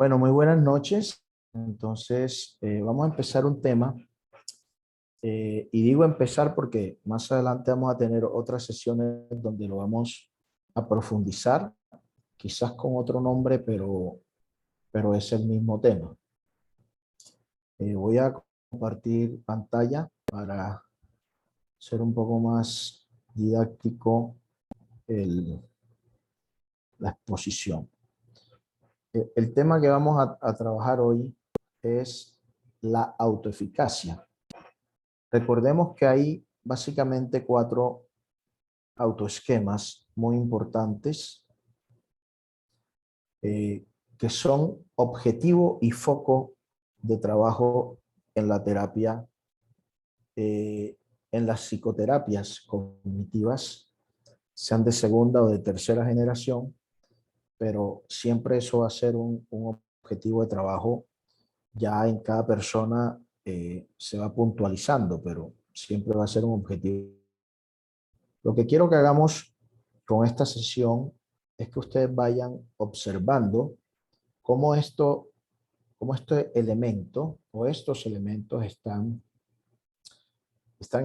Bueno, muy buenas noches. Entonces, vamos a empezar un tema. Y digo empezar porque más adelante vamos a tener otras sesiones donde lo vamos a profundizar, quizás con otro nombre, pero es el mismo tema. Voy a compartir pantalla para ser un poco más didáctico la exposición. El tema que vamos a trabajar hoy es la autoeficacia. Recordemos que hay básicamente 4 autoesquemas muy importantes que son objetivo y foco de trabajo en la terapia, en las psicoterapias cognitivas, sean de segunda o de tercera generación, pero siempre eso va a ser un objetivo de trabajo. Ya en cada persona se va puntualizando, pero siempre va a ser un objetivo. Lo que quiero que hagamos con esta sesión es que ustedes vayan observando cómo cómo este elemento o estos elementos están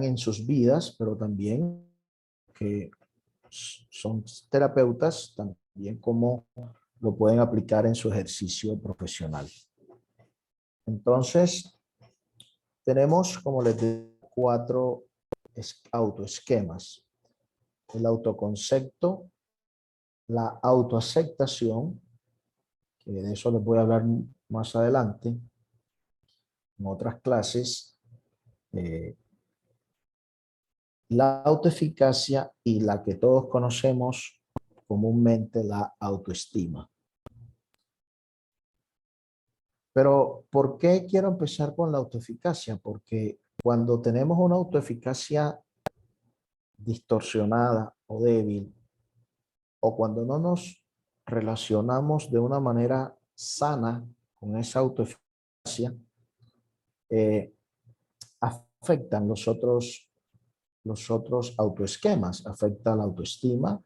en sus vidas, pero también que son terapeutas, también cómo lo pueden aplicar en su ejercicio profesional. Entonces, tenemos, como les digo, 4 autoesquemas: el autoconcepto, la autoaceptación, que de eso les voy a hablar más adelante en otras clases, la autoeficacia y la que todos conocemos comúnmente, la autoestima. Pero ¿por qué quiero empezar con la autoeficacia? Porque cuando tenemos una autoeficacia distorsionada o débil, o cuando no nos relacionamos de una manera sana con esa autoeficacia, eh, afectan los otros autoesquemas, afecta la autoestima,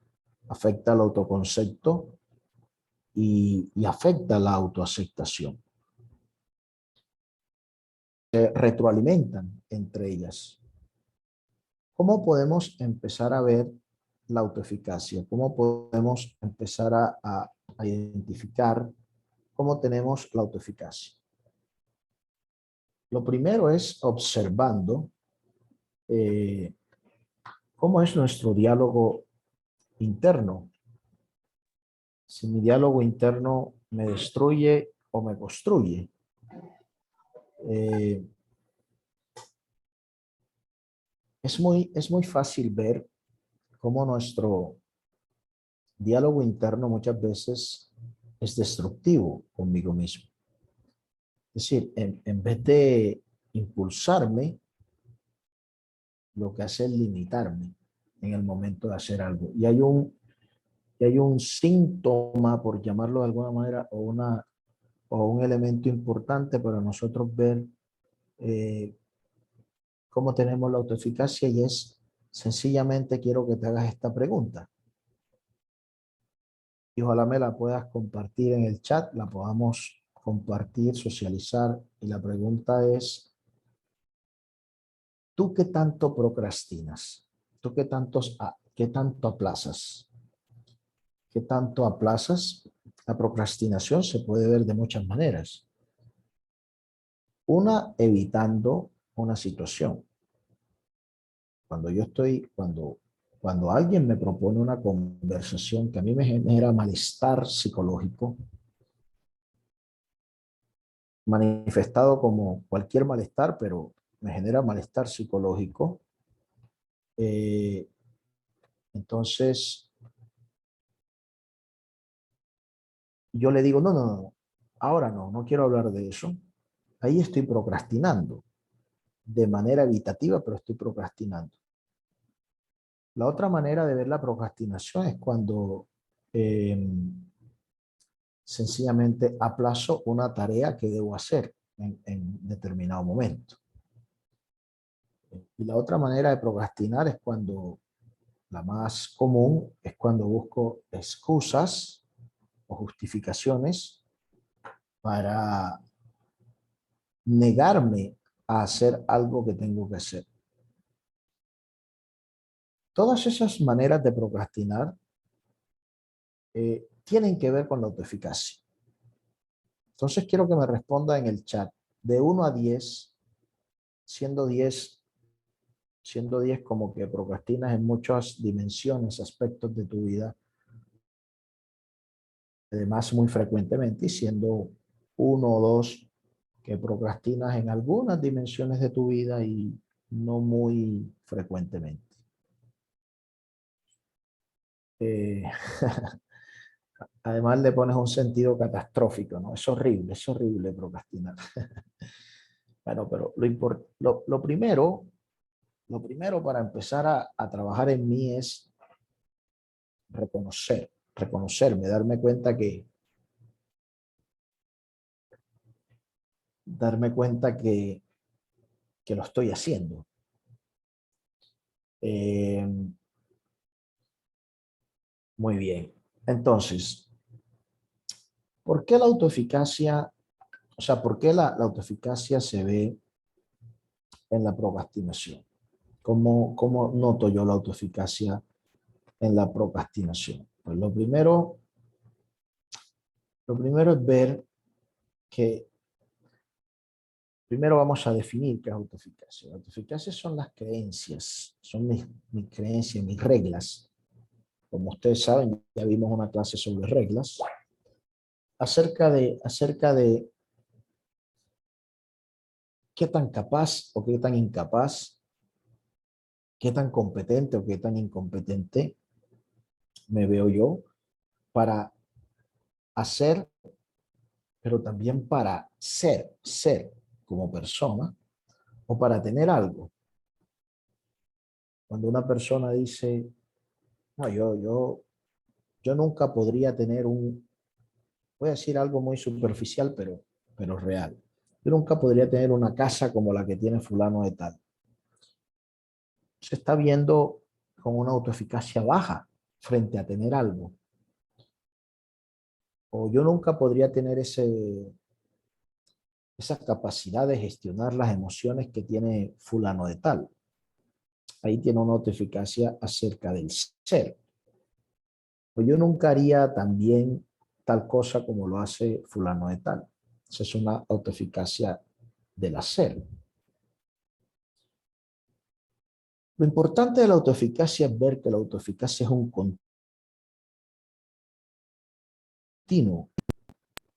afecta el autoconcepto y afecta la autoaceptación. Se retroalimentan entre ellas. ¿Cómo podemos empezar a ver la autoeficacia? ¿Cómo podemos empezar a identificar cómo tenemos la autoeficacia? Lo primero es observando eh, cómo es nuestro diálogo interno. Si mi diálogo interno me destruye o me construye. Eh, es muy fácil ver cómo nuestro diálogo interno muchas veces es destructivo conmigo mismo. Es decir, en vez de impulsarme, lo que hace es limitarme en el momento de hacer algo. Y hay un síntoma, por llamarlo de alguna manera, o un elemento importante para nosotros ver cómo tenemos la autoeficacia, y es sencillamente: quiero que te hagas esta pregunta. Y ojalá me la puedas compartir en el chat, la podamos compartir, socializar. Y la pregunta es: ¿tú qué tanto procrastinas? ¿Tú qué tanto aplazas? ¿Qué tanto aplazas? La procrastinación se puede ver de muchas maneras. Una, evitando una situación. Cuando alguien me propone una conversación que a mí me genera malestar psicológico, manifestado como cualquier malestar, pero me genera malestar psicológico, eh, entonces yo le digo: no, ahora no quiero hablar de eso. Ahí estoy procrastinando, de manera evitativa, pero estoy procrastinando. La otra manera de ver la procrastinación es cuando sencillamente aplazo una tarea que debo hacer en determinado momento. Y la otra manera de procrastinar es cuando, la más común, es cuando busco excusas o justificaciones para negarme a hacer algo que tengo que hacer. Todas esas maneras de procrastinar tienen que ver con la autoeficacia. Entonces quiero que me responda en el chat de 1 a 10, siendo 10 como que procrastinas en muchas dimensiones, aspectos de tu vida, además muy frecuentemente, y siendo 1 o 2 que procrastinas en algunas dimensiones de tu vida y no muy frecuentemente. Además le pones un sentido catastrófico, ¿no? Es horrible procrastinar. Bueno, pero lo primero para empezar a trabajar en mí es reconocerme, darme cuenta que lo estoy haciendo. Muy bien. Entonces, ¿por qué la autoeficacia, o sea, por qué la autoeficacia se ve en la procrastinación? ¿Cómo noto yo la autoeficacia en la procrastinación? Pues lo primero es ver que, primero vamos a definir qué es autoeficacia. La autoeficacia son las creencias, son mis creencias, mis reglas. Como ustedes saben, ya vimos una clase sobre reglas, acerca de qué tan capaz o qué tan incapaz, qué tan competente o qué tan incompetente me veo yo para hacer, pero también para ser como persona o para tener algo. Cuando una persona dice, no, yo nunca podría tener voy a decir algo muy superficial, pero real. Yo nunca podría tener una casa como la que tiene fulano de tal. Se está viendo con una autoeficacia baja frente a tener algo. O yo nunca podría tener esa capacidad de gestionar las emociones que tiene fulano de tal. Ahí tiene una autoeficacia acerca del ser. Pues yo nunca haría también tal cosa como lo hace fulano de tal. Esa es una autoeficacia del hacer. Lo importante de la autoeficacia es ver que la autoeficacia es un continuo.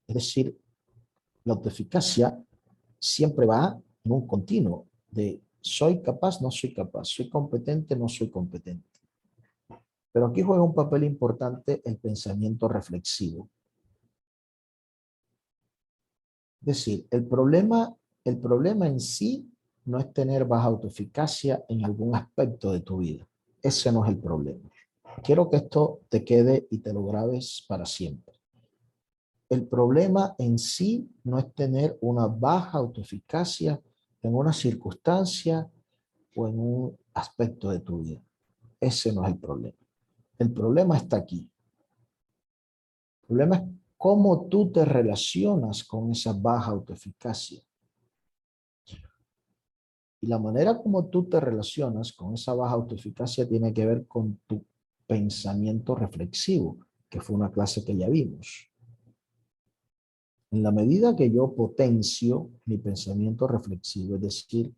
Es decir, la autoeficacia siempre va en un continuo de soy capaz, no soy capaz, soy competente, no soy competente. Pero aquí juega un papel importante el pensamiento reflexivo. Es decir, el problema en sí no es tener baja autoeficacia en algún aspecto de tu vida. Ese no es el problema. Quiero que esto te quede y te lo grabes para siempre. El problema en sí no es tener una baja autoeficacia en una circunstancia o en un aspecto de tu vida. Ese no es el problema. El problema está aquí. El problema es cómo tú te relacionas con esa baja autoeficacia. Y la manera como tú te relacionas con esa baja autoeficacia tiene que ver con tu pensamiento reflexivo, que fue una clase que ya vimos. En la medida que yo potencio mi pensamiento reflexivo, es decir,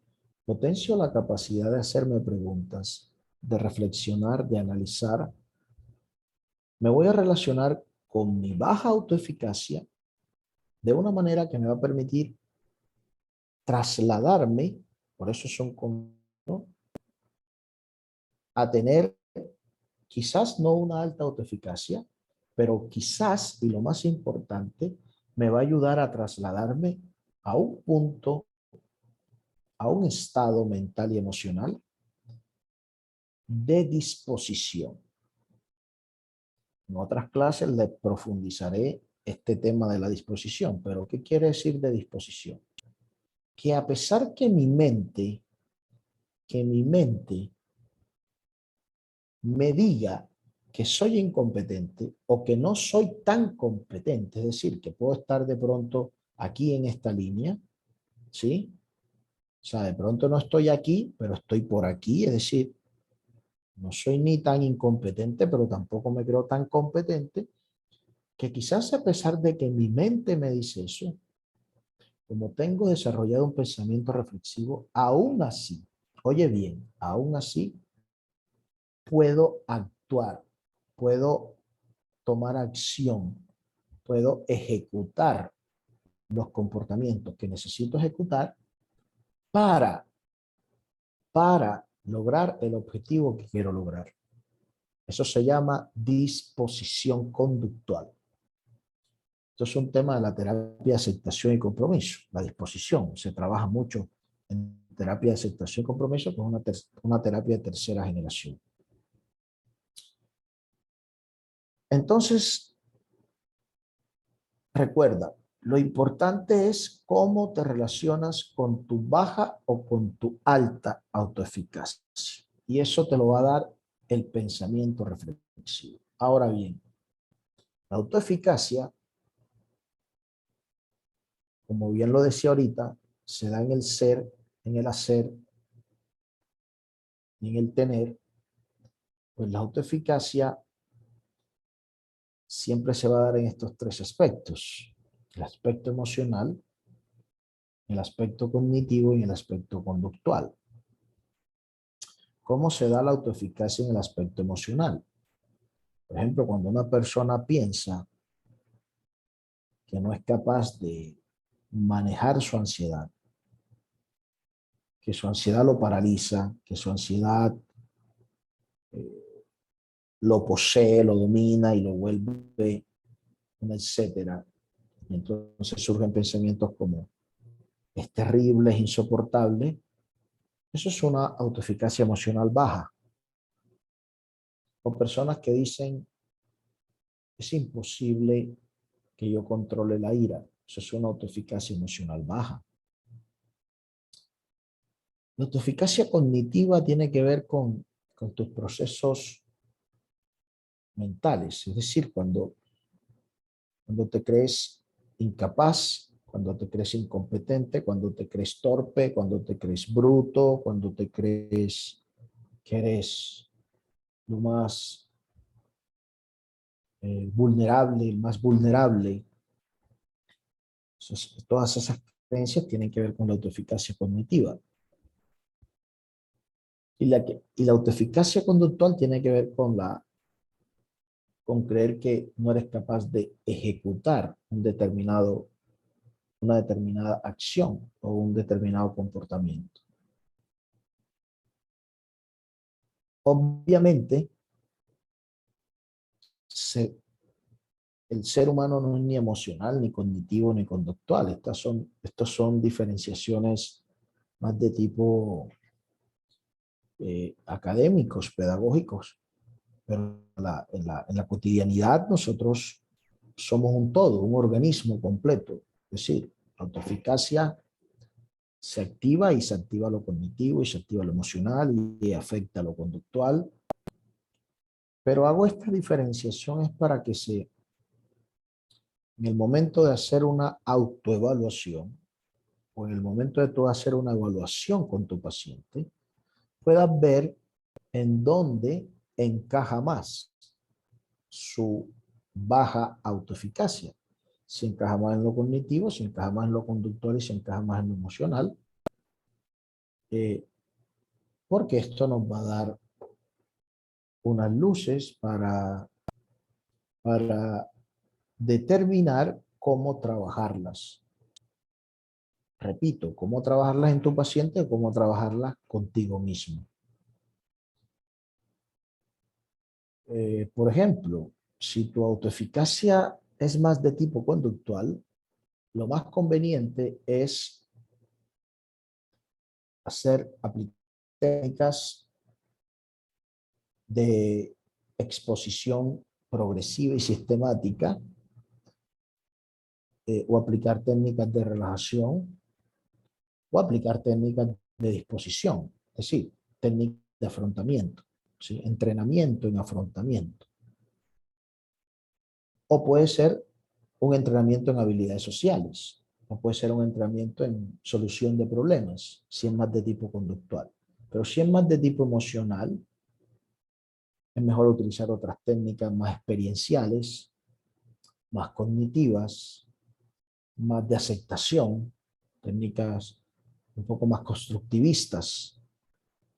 potencio la capacidad de hacerme preguntas, de reflexionar, de analizar, me voy a relacionar con mi baja autoeficacia de una manera que me va a permitir trasladarme, por eso son como, ¿no?, a tener quizás no una alta autoeficacia, pero quizás, y lo más importante, me va a ayudar a trasladarme a un punto, a un estado mental y emocional de disposición. En otras clases le profundizaré este tema de la disposición, pero ¿qué quiere decir de disposición? Que a pesar que mi mente me diga que soy incompetente o que no soy tan competente, es decir, que puedo estar de pronto aquí en esta línea, ¿sí? O sea, de pronto no estoy aquí, pero estoy por aquí, es decir, no soy ni tan incompetente, pero tampoco me creo tan competente, que quizás a pesar de que mi mente me dice eso, como tengo desarrollado un pensamiento reflexivo, aún así, oye bien, aún así puedo actuar, puedo tomar acción, puedo ejecutar los comportamientos que necesito ejecutar para, para lograr el objetivo que quiero lograr. Eso se llama disposición conductual. Esto es un tema de la terapia de aceptación y compromiso. La disposición se trabaja mucho en terapia de aceptación y compromiso, que es una terapia de tercera generación. Entonces, recuerda, lo importante es cómo te relacionas con tu baja o con tu alta autoeficacia. Y eso te lo va a dar el pensamiento reflexivo. Ahora bien, la autoeficacia, como bien lo decía ahorita, se da en el ser, en el hacer y en el tener. Pues la autoeficacia siempre se va a dar en estos tres aspectos: el aspecto emocional, el aspecto cognitivo y el aspecto conductual. ¿Cómo se da la autoeficacia en el aspecto emocional? Por ejemplo, cuando una persona piensa que no es capaz de manejar su ansiedad, que su ansiedad lo paraliza, que su ansiedad lo posee, lo domina y lo vuelve un etcétera. Y entonces surgen pensamientos como: es terrible, es insoportable. Eso es una autoeficacia emocional baja. O personas que dicen: es imposible que yo controle la ira. Eso es una autoeficacia emocional baja. La autoeficacia cognitiva tiene que ver con tus procesos mentales, es decir, cuando te crees incapaz, cuando te crees incompetente, cuando te crees torpe, cuando te crees bruto, cuando te crees que eres lo más vulnerable, el más vulnerable. Entonces, todas esas creencias tienen que ver con la autoeficacia cognitiva. Y la autoeficacia conductual tiene que ver con creer que no eres capaz de ejecutar una determinada acción o un determinado comportamiento. Obviamente, el ser humano no es ni emocional, ni cognitivo, ni conductual. Estas son diferenciaciones más de tipo académicos, pedagógicos. Pero en la cotidianidad nosotros somos un todo, un organismo completo. Es decir, la autoeficacia se activa y se activa lo cognitivo y se activa lo emocional y afecta lo conductual. Pero hago esta diferenciación es para que en el momento de hacer una autoevaluación o en el momento de tú hacer una evaluación con tu paciente, puedas ver en dónde encaja más su baja autoeficacia. Si encaja más en lo cognitivo, si encaja más en lo conductual y si encaja más en lo emocional. Porque esto nos va a dar unas luces para determinar cómo trabajarlas. Repito, cómo trabajarlas en tu paciente o cómo trabajarlas contigo mismo. Por ejemplo, si tu autoeficacia es más de tipo conductual, lo más conveniente es aplicar técnicas de exposición progresiva y sistemática, o aplicar técnicas de relajación, o aplicar técnicas de disposición, es decir, técnicas de afrontamiento, ¿sí? Entrenamiento en afrontamiento. O puede ser un entrenamiento en habilidades sociales. no puede ser un entrenamiento en solución de problemas, si es más de tipo conductual. Pero si es más de tipo emocional, es mejor utilizar otras técnicas más experienciales, más cognitivas, más de aceptación, técnicas un poco más constructivistas.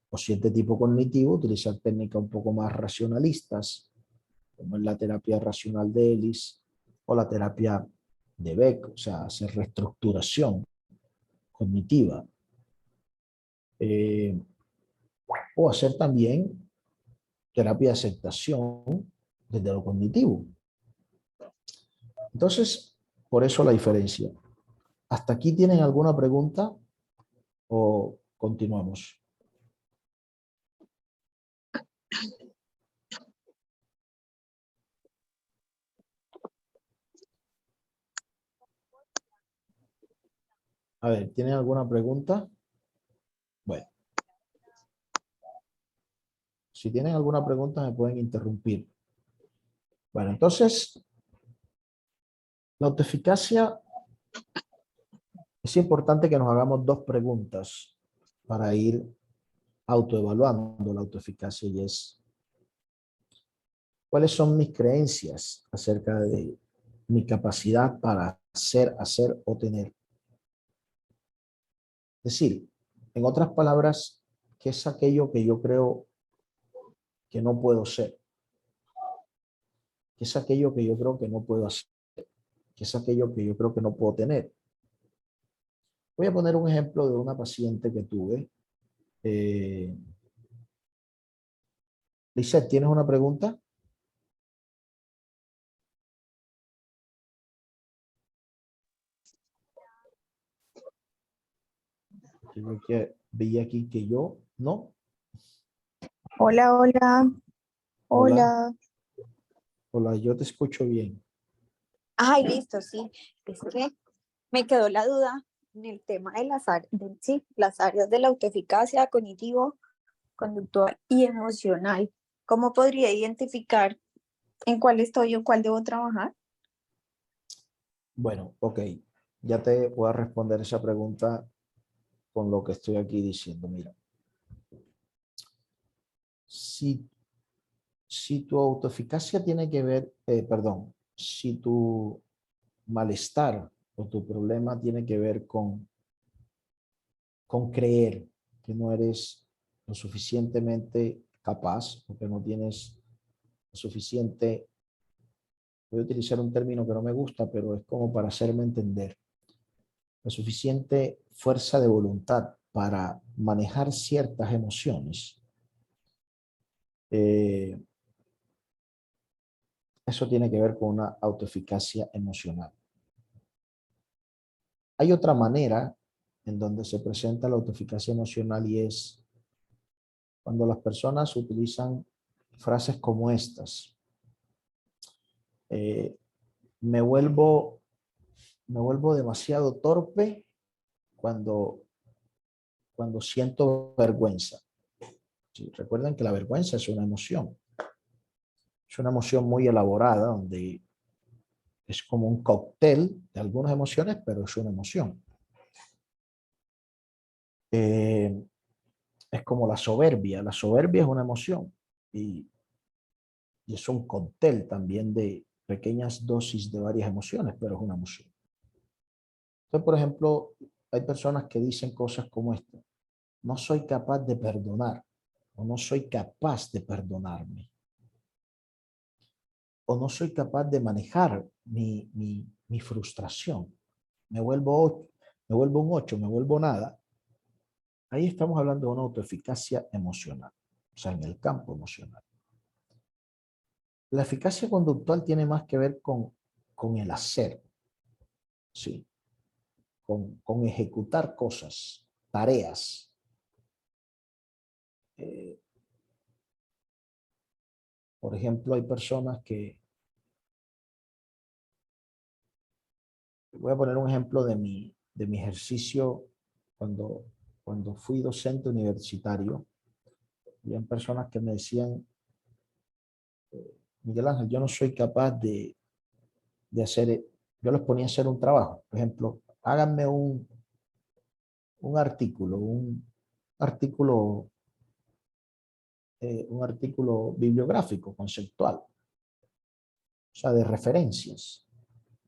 O si es de tipo cognitivo, utilizar técnicas un poco más racionalistas, como es la terapia racional de Ellis o la terapia de Beck, o sea, hacer reestructuración cognitiva. Eh, o hacer también terapia de aceptación desde lo cognitivo. Entonces, por eso la diferencia. ¿Hasta aquí tienen alguna pregunta o continuamos? A ver, ¿tienen alguna pregunta? Bueno, si tienen alguna pregunta me pueden interrumpir. Bueno, entonces, la autoeficacia, es importante que nos hagamos dos preguntas para ir autoevaluando la autoeficacia y es, ¿cuáles son mis creencias acerca de mi capacidad para ser, hacer o tener? Es decir, en otras palabras, ¿qué es aquello que yo creo que no puedo ser? ¿Qué es aquello que yo creo que no puedo hacer? ¿Qué es aquello que yo creo que no puedo tener? Voy a poner un ejemplo de una paciente que tuve. Lizeth, ¿tienes una pregunta? Creo que vi aquí que yo, ¿no? Hola, hola, Hola, hola. hola, yo te escucho bien. Ay, listo, sí. Es que me quedó la duda en el tema de sí, las áreas de la autoeficacia cognitivo, conductual y emocional. ¿Cómo podría identificar en cuál estoy o cuál debo trabajar? Bueno, ok, ya te voy a responder esa pregunta con lo que estoy aquí diciendo. Mira, si, si tu autoeficacia tiene que ver, perdón, si tu malestar o tu problema tiene que ver con creer que no eres lo suficientemente capaz o que no tienes suficiente, voy a utilizar un término que no me gusta, pero es como para hacerme entender, la suficiente fuerza de voluntad para manejar ciertas emociones. Eh, Eso tiene que ver con una autoeficacia emocional. Hay otra manera en donde se presenta la autoeficacia emocional y es cuando las personas utilizan frases como estas. Eh, me vuelvo, me vuelvo demasiado torpe cuando, cuando siento vergüenza. Sí, recuerden que la vergüenza es una emoción. Es una emoción muy elaborada donde es como un cóctel de algunas emociones, pero es una emoción. Eh, es como la soberbia. La soberbia es una emoción y es un cóctel también de pequeñas dosis de varias emociones, pero es una emoción. Entonces, por ejemplo, hay personas que dicen cosas como esta. No soy capaz de perdonar o no soy capaz de perdonarme o no soy capaz de manejar mi frustración. Me vuelvo, me vuelvo un 8, me vuelvo nada. Ahí estamos hablando de una autoeficacia emocional, o sea, en el campo emocional. La eficacia conductual tiene más que ver con el hacer, ¿sí? Con ejecutar cosas, tareas. Eh, por ejemplo, hay personas que, voy a poner un ejemplo de mi ejercicio cuando, cuando fui docente universitario. Habían personas que me decían, Miguel Ángel, yo no soy capaz de hacer, yo les ponía a hacer un trabajo. Por ejemplo, háganme un artículo, artículo, un artículo bibliográfico, conceptual, o sea, de referencias.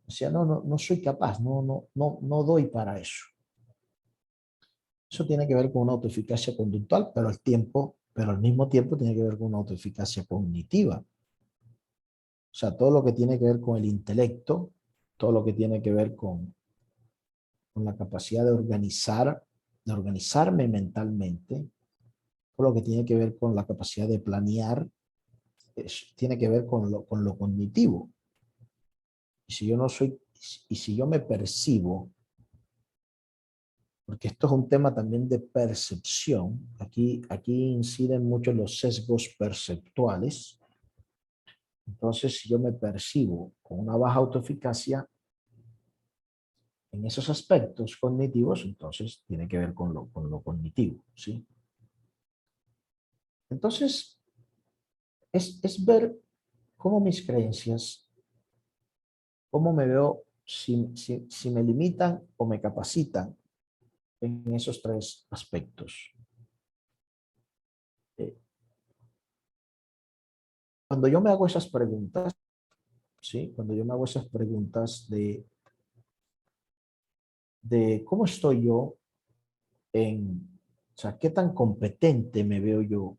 O sea, no soy capaz, no doy para eso. Eso tiene que ver con una autoeficacia conductual, pero al mismo tiempo tiene que ver con una autoeficacia cognitiva. O sea, todo lo que tiene que ver con el intelecto, todo lo que tiene que ver con la capacidad de organizarme mentalmente, todo lo que tiene que ver con la capacidad de planear, tiene que ver con lo cognitivo. Y si yo me percibo, porque esto es un tema también de percepción, aquí inciden mucho los sesgos perceptuales. Entonces, si yo me percibo con una baja autoeficacia en esos aspectos cognitivos, entonces tiene que ver con lo cognitivo, ¿sí? Entonces, es ver cómo mis creencias, cómo me veo, si me limitan o me capacitan en esos tres aspectos. Cuando yo me hago esas preguntas, ¿sí? Cuando yo me hago esas preguntas de cómo estoy yo o sea, qué tan competente me veo yo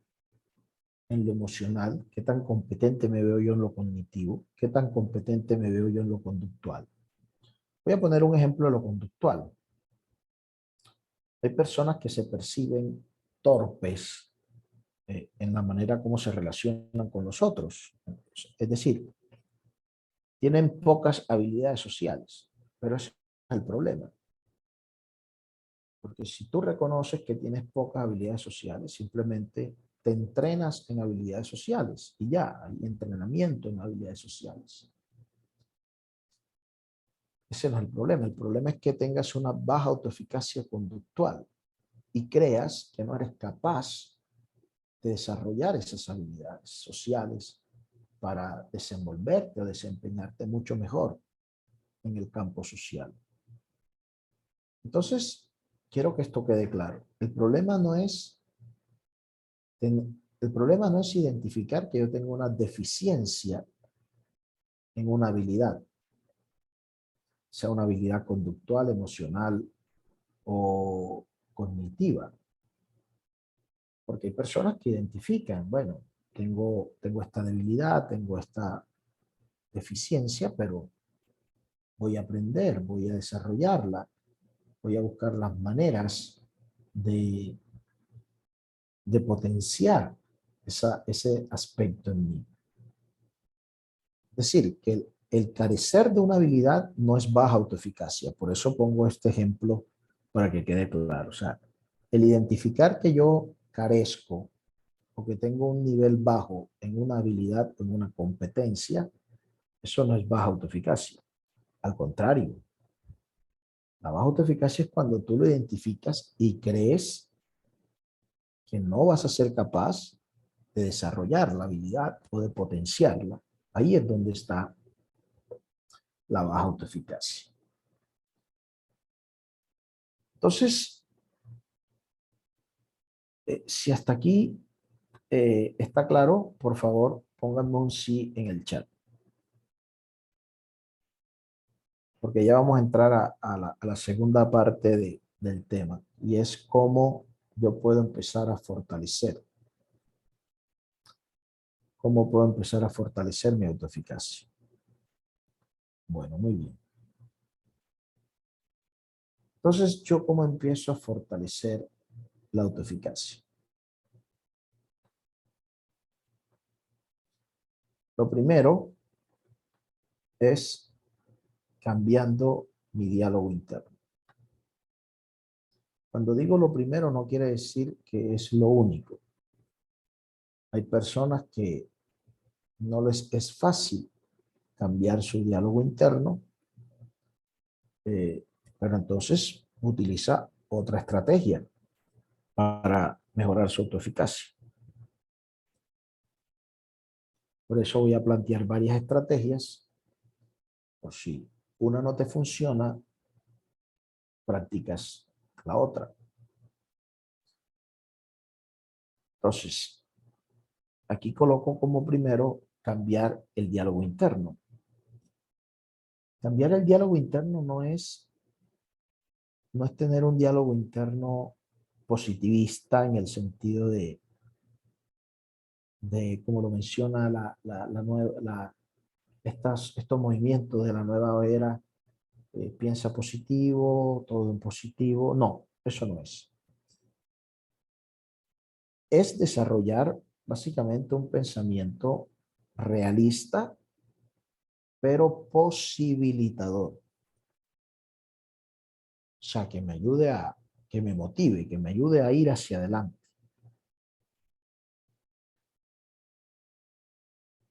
en lo emocional, qué tan competente me veo yo en lo cognitivo, qué tan competente me veo yo en lo conductual. Voy a poner un ejemplo de lo conductual. Hay personas que se perciben torpes en la manera como se relacionan con los otros. Es decir, tienen pocas habilidades sociales, pero ese es el problema. Porque si tú reconoces que tienes pocas habilidades sociales, simplemente te entrenas en habilidades sociales y ya, hay entrenamiento en habilidades sociales. Ese no es el problema. El problema es que tengas una baja autoeficacia conductual y creas que no eres capaz de desarrollar esas habilidades sociales para desenvolverte o desempeñarte mucho mejor en el campo social. Entonces, quiero que esto quede claro. El problema no es identificar que yo tengo una deficiencia en una habilidad, sea una habilidad conductual, emocional o cognitiva. Porque hay personas que identifican, bueno, tengo esta debilidad, tengo esta deficiencia, pero voy a aprender, voy a desarrollarla, voy a buscar las maneras de potenciar ese aspecto en mí. Es decir, que el carecer de una habilidad no es baja autoeficacia. Por eso pongo este ejemplo para que quede claro. O sea, el identificar que yo carezco o que tengo un nivel bajo en una habilidad, en una competencia, eso no es baja autoeficacia. Al contrario, la baja autoeficacia es cuando tú lo identificas y crees que no vas a ser capaz de desarrollar la habilidad o de potenciarla. Ahí es donde está la baja autoeficacia. Entonces, si hasta aquí está claro, por favor, pónganme un sí en el chat. Porque ya vamos a entrar a la segunda parte del tema, y es cómo yo puedo empezar a fortalecer. ¿Cómo puedo empezar a fortalecer mi autoeficacia? Bueno, muy bien. Entonces, ¿yo cómo empiezo a fortalecer la autoeficacia? Lo primero es cambiando mi diálogo interno. Cuando digo lo primero, no quiere decir que es lo único. Hay personas que no les es fácil cambiar su diálogo interno, pero entonces utiliza otra estrategia para mejorar su autoeficacia. Por eso voy a plantear varias estrategias. Por si una no te funciona, practicas la otra. Entonces, aquí coloco como primero cambiar el diálogo interno. Cambiar el diálogo interno no es tener un diálogo interno positivista en el sentido de como lo menciona estos movimientos de la nueva era, piensa positivo, todo en positivo. No, eso no es. Es desarrollar básicamente un pensamiento realista, pero posibilitador. O sea, que me ayude que me motive, que me ayude a ir hacia adelante.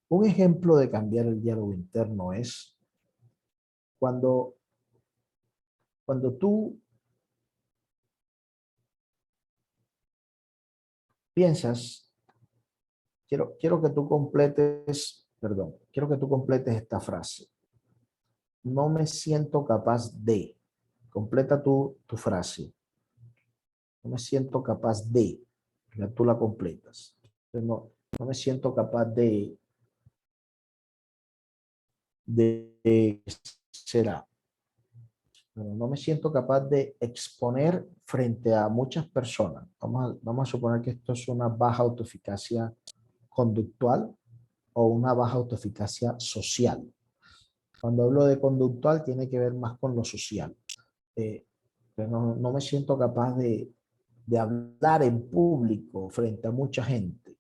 Un ejemplo de cambiar el diálogo interno es cuando tú piensas, quiero que tú completes, perdón, quiero que tú completes esta frase. No me siento capaz de. Completa tu frase. No me siento capaz de. Ya tú la completas. No me siento capaz de será. Pero no me siento capaz de exponer frente a muchas personas. Vamos a suponer que esto es una baja autoeficacia conductual o una baja autoeficacia social. Cuando hablo de conductual tiene que ver más con lo social. Pero no me siento capaz de hablar en público frente a mucha gente.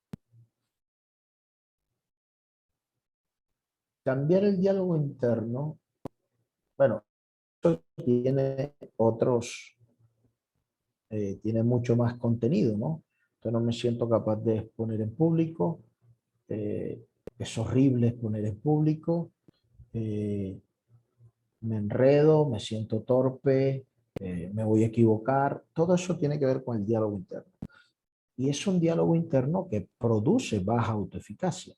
Cambiar el diálogo interno, bueno, eso tiene tiene mucho más contenido, ¿no? Entonces no me siento capaz de exponer en público, es horrible exponer en público, me enredo, me siento torpe, me voy a equivocar. Todo eso tiene que ver con el diálogo interno. Y es un diálogo interno que produce baja autoeficacia.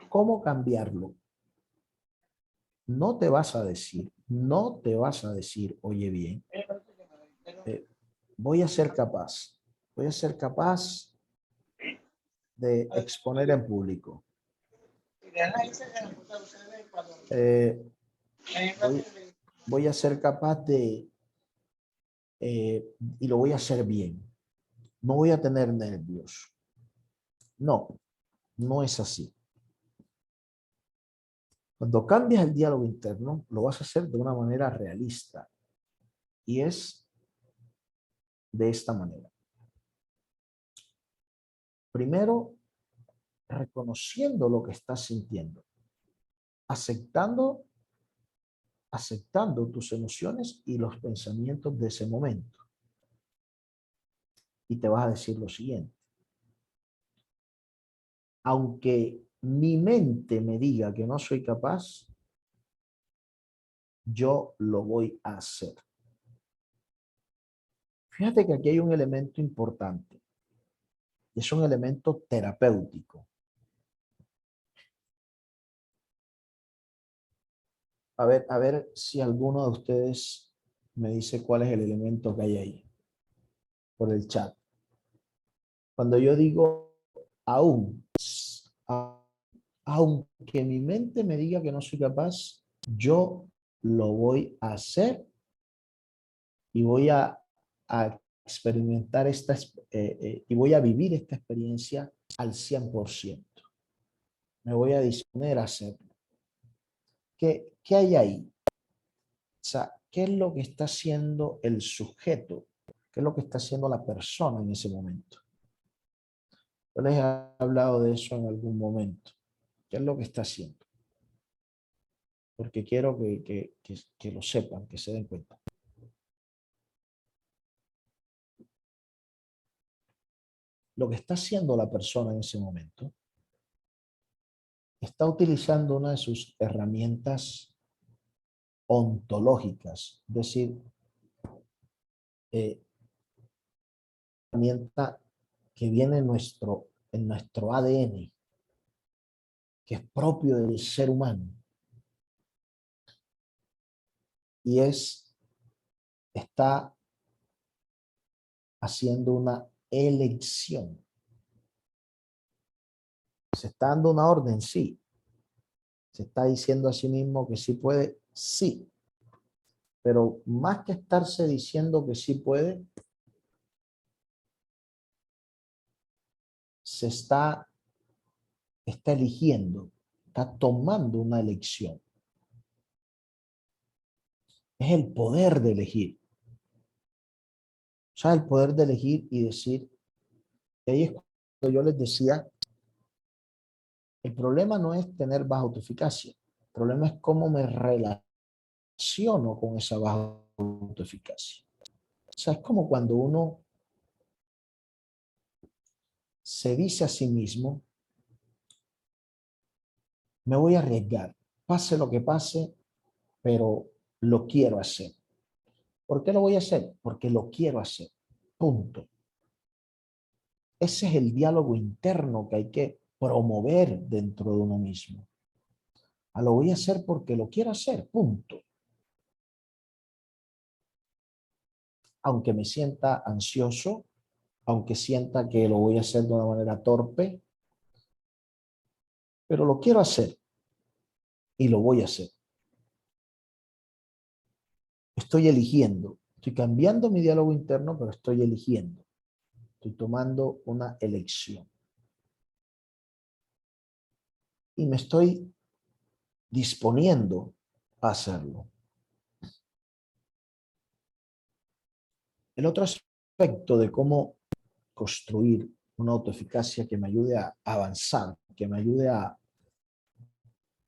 ¿Cómo cambiarlo? No te vas a decir, oye bien, voy a ser capaz de exponer en público. Voy a ser capaz y lo voy a hacer bien. No voy a tener nervios. No, no es así. Cuando cambias el diálogo interno, lo vas a hacer de una manera realista. Y es de esta manera. Primero, reconociendo lo que estás sintiendo. Aceptando tus emociones y los pensamientos de ese momento. Y te vas a decir lo siguiente. Aunque mi mente me diga que no soy capaz, yo lo voy a hacer. Fíjate que aquí hay un elemento importante. Es un elemento terapéutico. A ver si alguno de ustedes me dice cuál es el elemento que hay ahí por el chat. Cuando yo digo aunque mi mente me diga que no soy capaz, yo lo voy a hacer y voy a experimentar y voy a vivir esta experiencia al 100%. Me voy a disponer a hacerlo. ¿Qué hay ahí? O sea, ¿qué es lo que está haciendo el sujeto? ¿Qué es lo que está haciendo la persona en ese momento? Yo les he hablado de eso en algún momento. ¿Qué es lo que está haciendo? Porque quiero que lo sepan, que se den cuenta. Lo que está haciendo la persona en ese momento está utilizando una de sus herramientas ontológicas, es decir, herramienta que viene en nuestro ADN, que es propio del ser humano. y está haciendo una elección. Se está dando una orden, sí. Se está diciendo a sí mismo que sí puede, sí. Pero más que estarse diciendo que sí puede, está eligiendo, está tomando una elección. Es el poder de elegir. O sea, el poder de elegir y decir, que ahí es cuando yo les decía, el problema no es tener baja autoeficacia, el problema es cómo me relaciono con esa baja autoeficacia. O sea, es como cuando uno se dice a sí mismo, me voy a arriesgar, pase lo que pase, pero lo quiero hacer. ¿Por qué lo voy a hacer? Porque lo quiero hacer. Punto. Ese es el diálogo interno que hay que promover dentro de uno mismo. Lo voy a hacer porque lo quiero hacer. Punto. Aunque me sienta ansioso, aunque sienta que lo voy a hacer de una manera torpe, pero lo quiero hacer y lo voy a hacer. Estoy eligiendo, estoy cambiando mi diálogo interno, pero estoy eligiendo. Estoy tomando una elección. Y me estoy disponiendo a hacerlo. El otro aspecto de cómo construir una autoeficacia que me ayude a avanzar, que me ayude a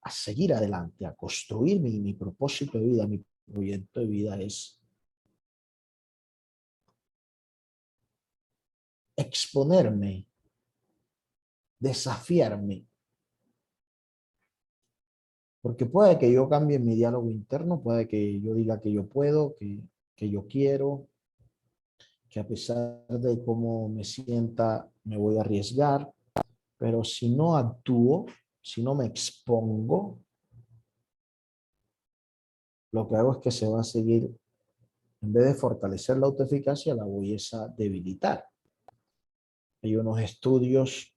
seguir adelante, a construir mi propósito de vida, mi proyecto de vida es exponerme, desafiarme. Porque puede que yo cambie mi diálogo interno, puede que yo diga que yo puedo, que yo quiero, que a pesar de cómo me sienta, me voy a arriesgar, pero si no actúo, si no me expongo, lo que hago es que se va a seguir, en vez de fortalecer la autoeficacia, la voy a debilitar. Hay unos estudios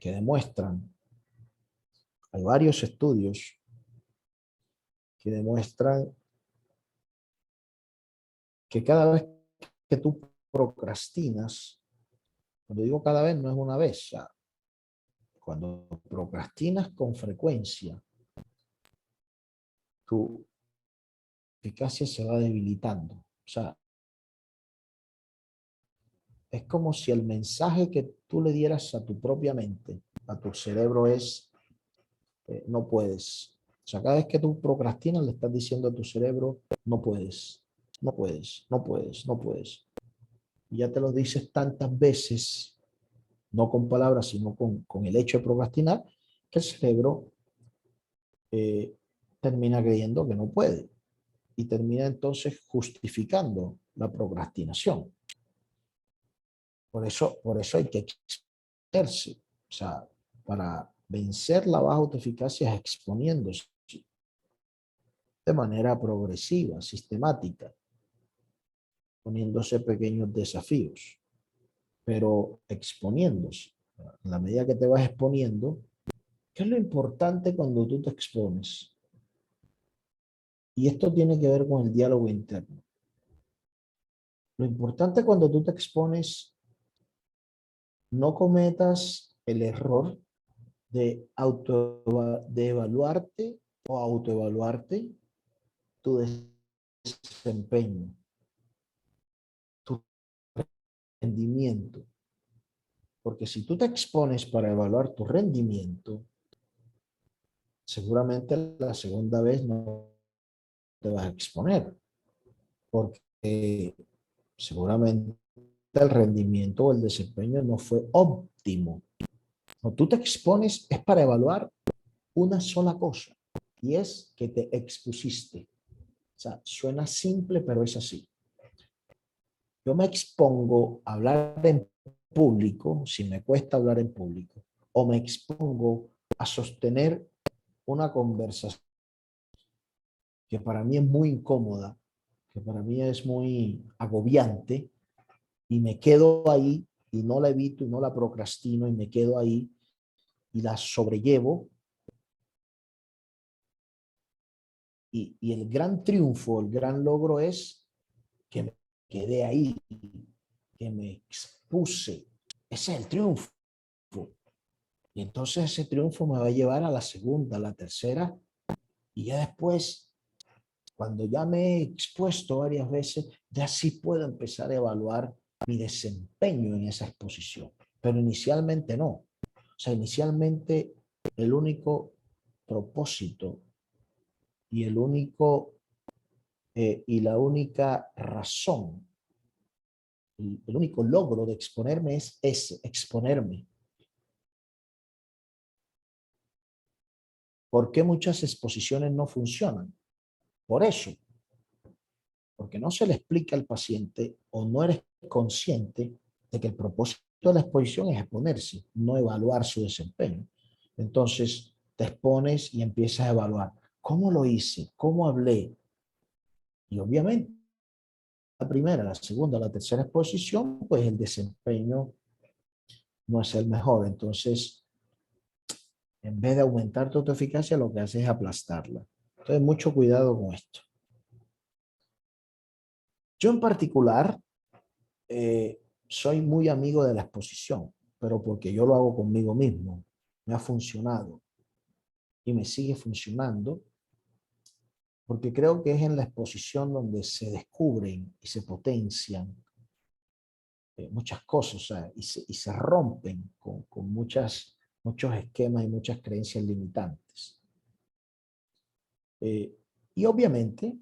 que demuestran, hay varios estudios que demuestran que cada vez que tú procrastinas, cuando digo cada vez no es una vez, ya, cuando procrastinas con frecuencia, tu eficacia se va debilitando. O sea, es como si el mensaje que tú le dieras a tu propia mente, a tu cerebro es, no puedes. O sea, cada vez que tú procrastinas le estás diciendo a tu cerebro, no puedes, no puedes, no puedes, no puedes. Y ya te lo dices tantas veces, no con palabras, sino con el hecho de procrastinar, que el cerebro termina creyendo que no puede y termina entonces justificando la procrastinación. Por eso hay que exponerse. O sea, para vencer la baja autoeficacia es exponiéndose de manera progresiva, sistemática, poniéndose pequeños desafíos, pero exponiéndose. En la medida que te vas exponiendo, ¿qué es lo importante cuando tú te expones? Y esto tiene que ver con el diálogo interno. Lo importante cuando tú te expones, no cometas el error de de evaluarte o autoevaluarte tu desempeño, tu rendimiento. Porque si tú te expones para evaluar tu rendimiento, seguramente la segunda vez no te vas a exponer, porque seguramente el rendimiento o el desempeño no fue óptimo. Cuando tú te expones es para evaluar una sola cosa, y es que te expusiste. O sea, suena simple, pero es así. Yo me expongo a hablar en público, si me cuesta hablar en público, o me expongo a sostener una conversación que para mí es muy incómoda, que para mí es muy agobiante, y me quedo ahí y no la evito y no la procrastino y me quedo ahí y la sobrellevo. Y el gran triunfo, el gran logro es que me quedé ahí, que me expuse. Ese es el triunfo. Y entonces ese triunfo me va a llevar a la segunda, a la tercera, y ya después, cuando ya me he expuesto varias veces, ya sí puedo empezar a evaluar mi desempeño en esa exposición. Pero inicialmente no. O sea, inicialmente el único propósito y el único y la única razón, el único logro de exponerme es exponerme. ¿Por qué muchas exposiciones no funcionan? Por eso, porque no se le explica al paciente o no eres consciente de que el propósito de la exposición es exponerse, no evaluar su desempeño. Entonces, te expones y empiezas a evaluar cómo lo hice, cómo hablé. Y obviamente, la primera, la segunda, la tercera exposición, pues el desempeño no es el mejor. Entonces, en vez de aumentar tu autoeficacia, lo que haces es aplastarla. Entonces, mucho cuidado con esto. Yo en particular soy muy amigo de la exposición, pero porque yo lo hago conmigo mismo. Me ha funcionado y me sigue funcionando porque creo que es en la exposición donde se descubren y se potencian muchas cosas, o sea, y se rompen con muchos esquemas y muchas creencias limitantes. Y obviamente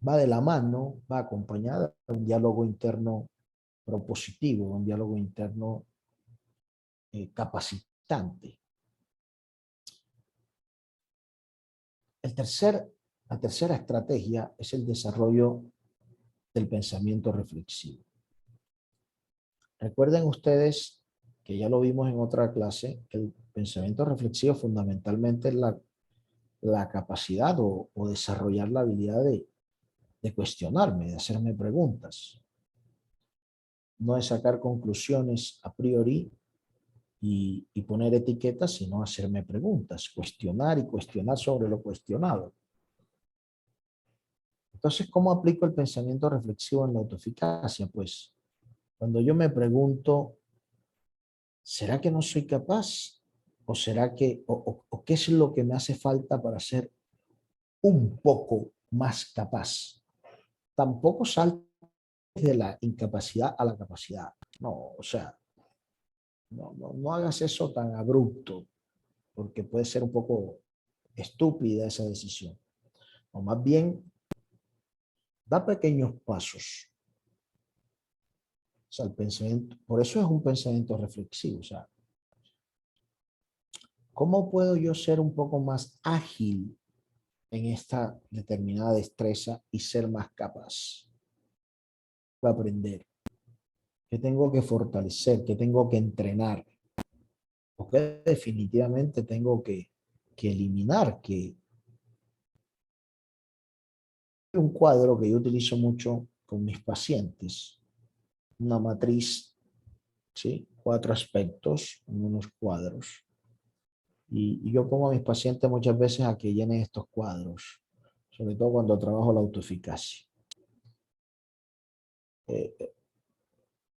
va de la mano, va acompañada de un diálogo interno propositivo, un diálogo interno capacitante. La tercera estrategia es el desarrollo del pensamiento reflexivo. Recuerden ustedes que ya lo vimos en otra clase, que el pensamiento reflexivo fundamentalmente es la capacidad o desarrollar la habilidad de cuestionarme, de hacerme preguntas. No es sacar conclusiones a priori y poner etiquetas, sino hacerme preguntas, cuestionar y cuestionar sobre lo cuestionado. Entonces, ¿cómo aplico el pensamiento reflexivo en la autoeficacia? Pues, cuando yo me pregunto, ¿será que no soy capaz? ¿O será que, o qué es lo que me hace falta para ser un poco más capaz? Tampoco saltes de la incapacidad a la capacidad. No, o sea, no hagas eso tan abrupto, porque puede ser un poco estúpida esa decisión. O más bien, da pequeños pasos. O sea, el pensamiento, por eso es un pensamiento reflexivo. O sea, ¿cómo puedo yo ser un poco más ágil en esta determinada destreza y ser más capaz de aprender? ¿Qué tengo que fortalecer? ¿Qué tengo que entrenar? ¿O qué definitivamente tengo que eliminar? Que un cuadro que yo utilizo mucho con mis pacientes, una matriz, ¿sí? 4 aspectos en unos cuadros. Y yo pongo a mis pacientes muchas veces a que llenen estos cuadros, sobre todo cuando trabajo la autoeficacia.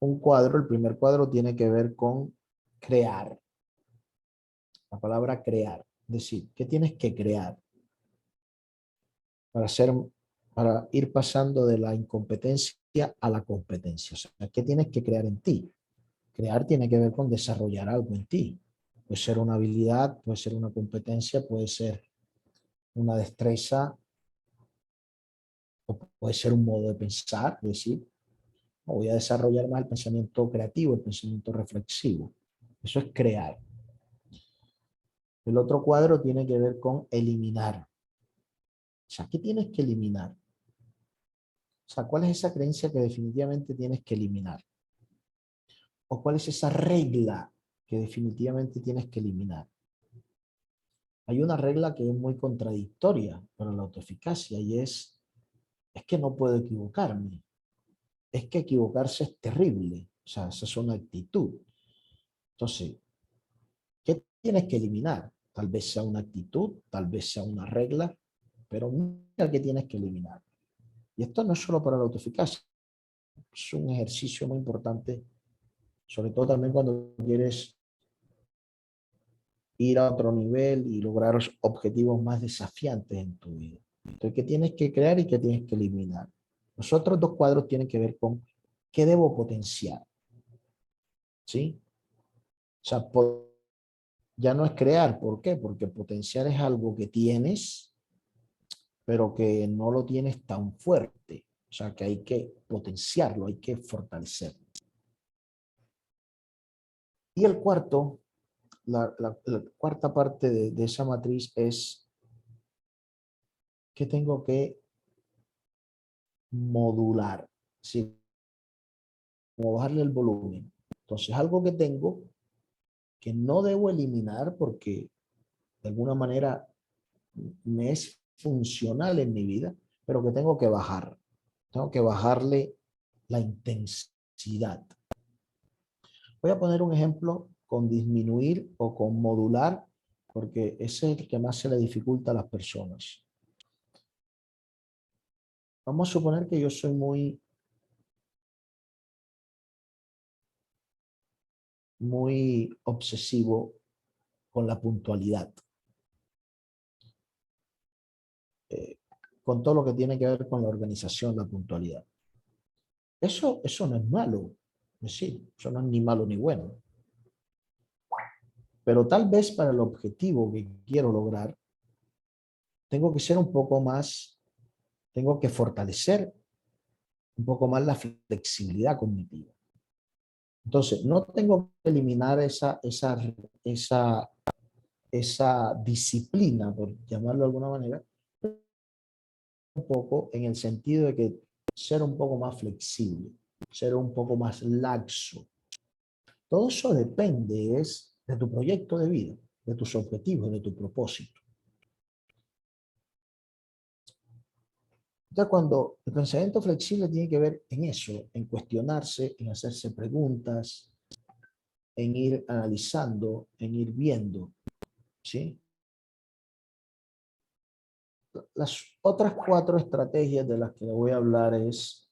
Un cuadro, el primer cuadro tiene que ver con crear. La palabra crear, es decir, ¿qué tienes que crear para hacer, para ir pasando de la incompetencia a la competencia? O sea, ¿qué tienes que crear en ti? Crear tiene que ver con desarrollar algo en ti. Puede ser una habilidad, puede ser una competencia, puede ser una destreza, o puede ser un modo de pensar, es decir, voy a desarrollar más el pensamiento creativo, el pensamiento reflexivo. Eso es crear. El otro cuadro tiene que ver con eliminar. O sea, ¿qué tienes que eliminar? O sea, ¿cuál es esa creencia que definitivamente tienes que eliminar? ¿O cuál es esa regla que definitivamente tienes que eliminar? hay una regla que es muy contradictoria para la autoeficacia y es que no puedo equivocarme. Es que equivocarse es terrible. O sea, esa es una actitud. Entonces, ¿qué tienes que eliminar? Tal vez sea una actitud, tal vez sea una regla, pero mira qué tienes que eliminar. Y esto no es solo para la autoeficacia, es un ejercicio muy importante, sobre todo también cuando quieres ir a otro nivel y lograr objetivos más desafiantes en tu vida. Entonces, ¿qué tienes que crear y qué tienes que eliminar? Los otros dos cuadros tienen que ver con qué debo potenciar, ¿sí? O sea, ya no es crear, ¿por qué? Porque potenciar es algo que tienes, pero que no lo tienes tan fuerte. O sea, que hay que potenciarlo, hay que fortalecerlo. Y el cuarto, la cuarta parte de esa matriz es que tengo que modular, ¿sí? Como bajarle el volumen. Entonces, algo que tengo que no debo eliminar porque de alguna manera me es funcional en mi vida, pero que tengo que bajar. Tengo que bajarle la intensidad. Voy a poner un ejemplo con disminuir o con modular, porque ese es el que más se le dificulta a las personas. Vamos a suponer que yo soy muy obsesivo con la puntualidad, eh, con todo lo que tiene que ver con la organización, la puntualidad. Eso no es malo, es decir, eso no es ni malo ni bueno. Pero tal vez para el objetivo que quiero lograr, tengo que ser un poco más, tengo que fortalecer un poco más la flexibilidad cognitiva. Entonces, no tengo que eliminar esa disciplina, por llamarlo de alguna manera, un poco en el sentido de que ser un poco más flexible, ser un poco más laxo. Todo eso depende de tu proyecto de vida, de tus objetivos, de tu propósito. Entonces, cuando el pensamiento flexible tiene que ver en eso, en cuestionarse, en hacerse preguntas, en ir analizando, en ir viendo, ¿sí? Las otras 4 estrategias de las que le voy a hablar es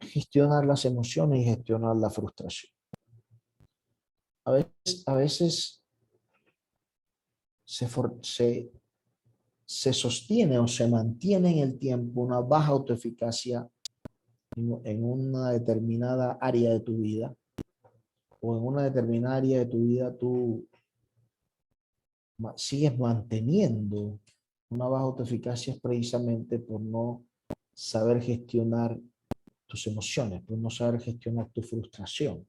gestionar las emociones y gestionar la frustración. A veces se sostiene o se mantiene en el tiempo una baja autoeficacia en una determinada área de tu vida, o en una determinada área de tu vida tú sigues manteniendo una baja autoeficacia precisamente por no saber gestionar tus emociones, por no saber gestionar tu frustración.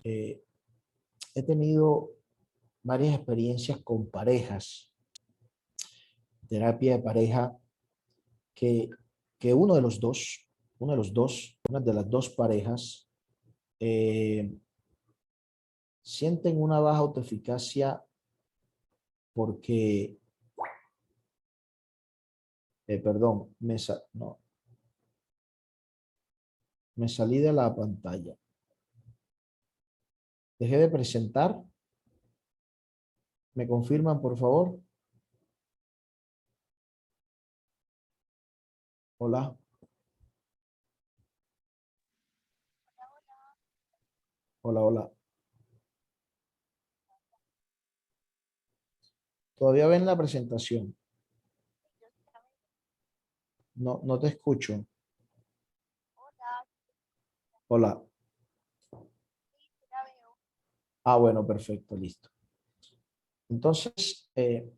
He tenido varias experiencias con parejas, terapia de pareja, que, que una de las dos parejas, eh, sienten una baja autoeficacia porque, perdón, no, me salí de la pantalla. Dejé de presentar. ¿Me confirman, por favor? Hola. Hola, hola. ¿Todavía ven la presentación? No, no te escucho. Hola. Ah, bueno, perfecto, listo. Entonces, en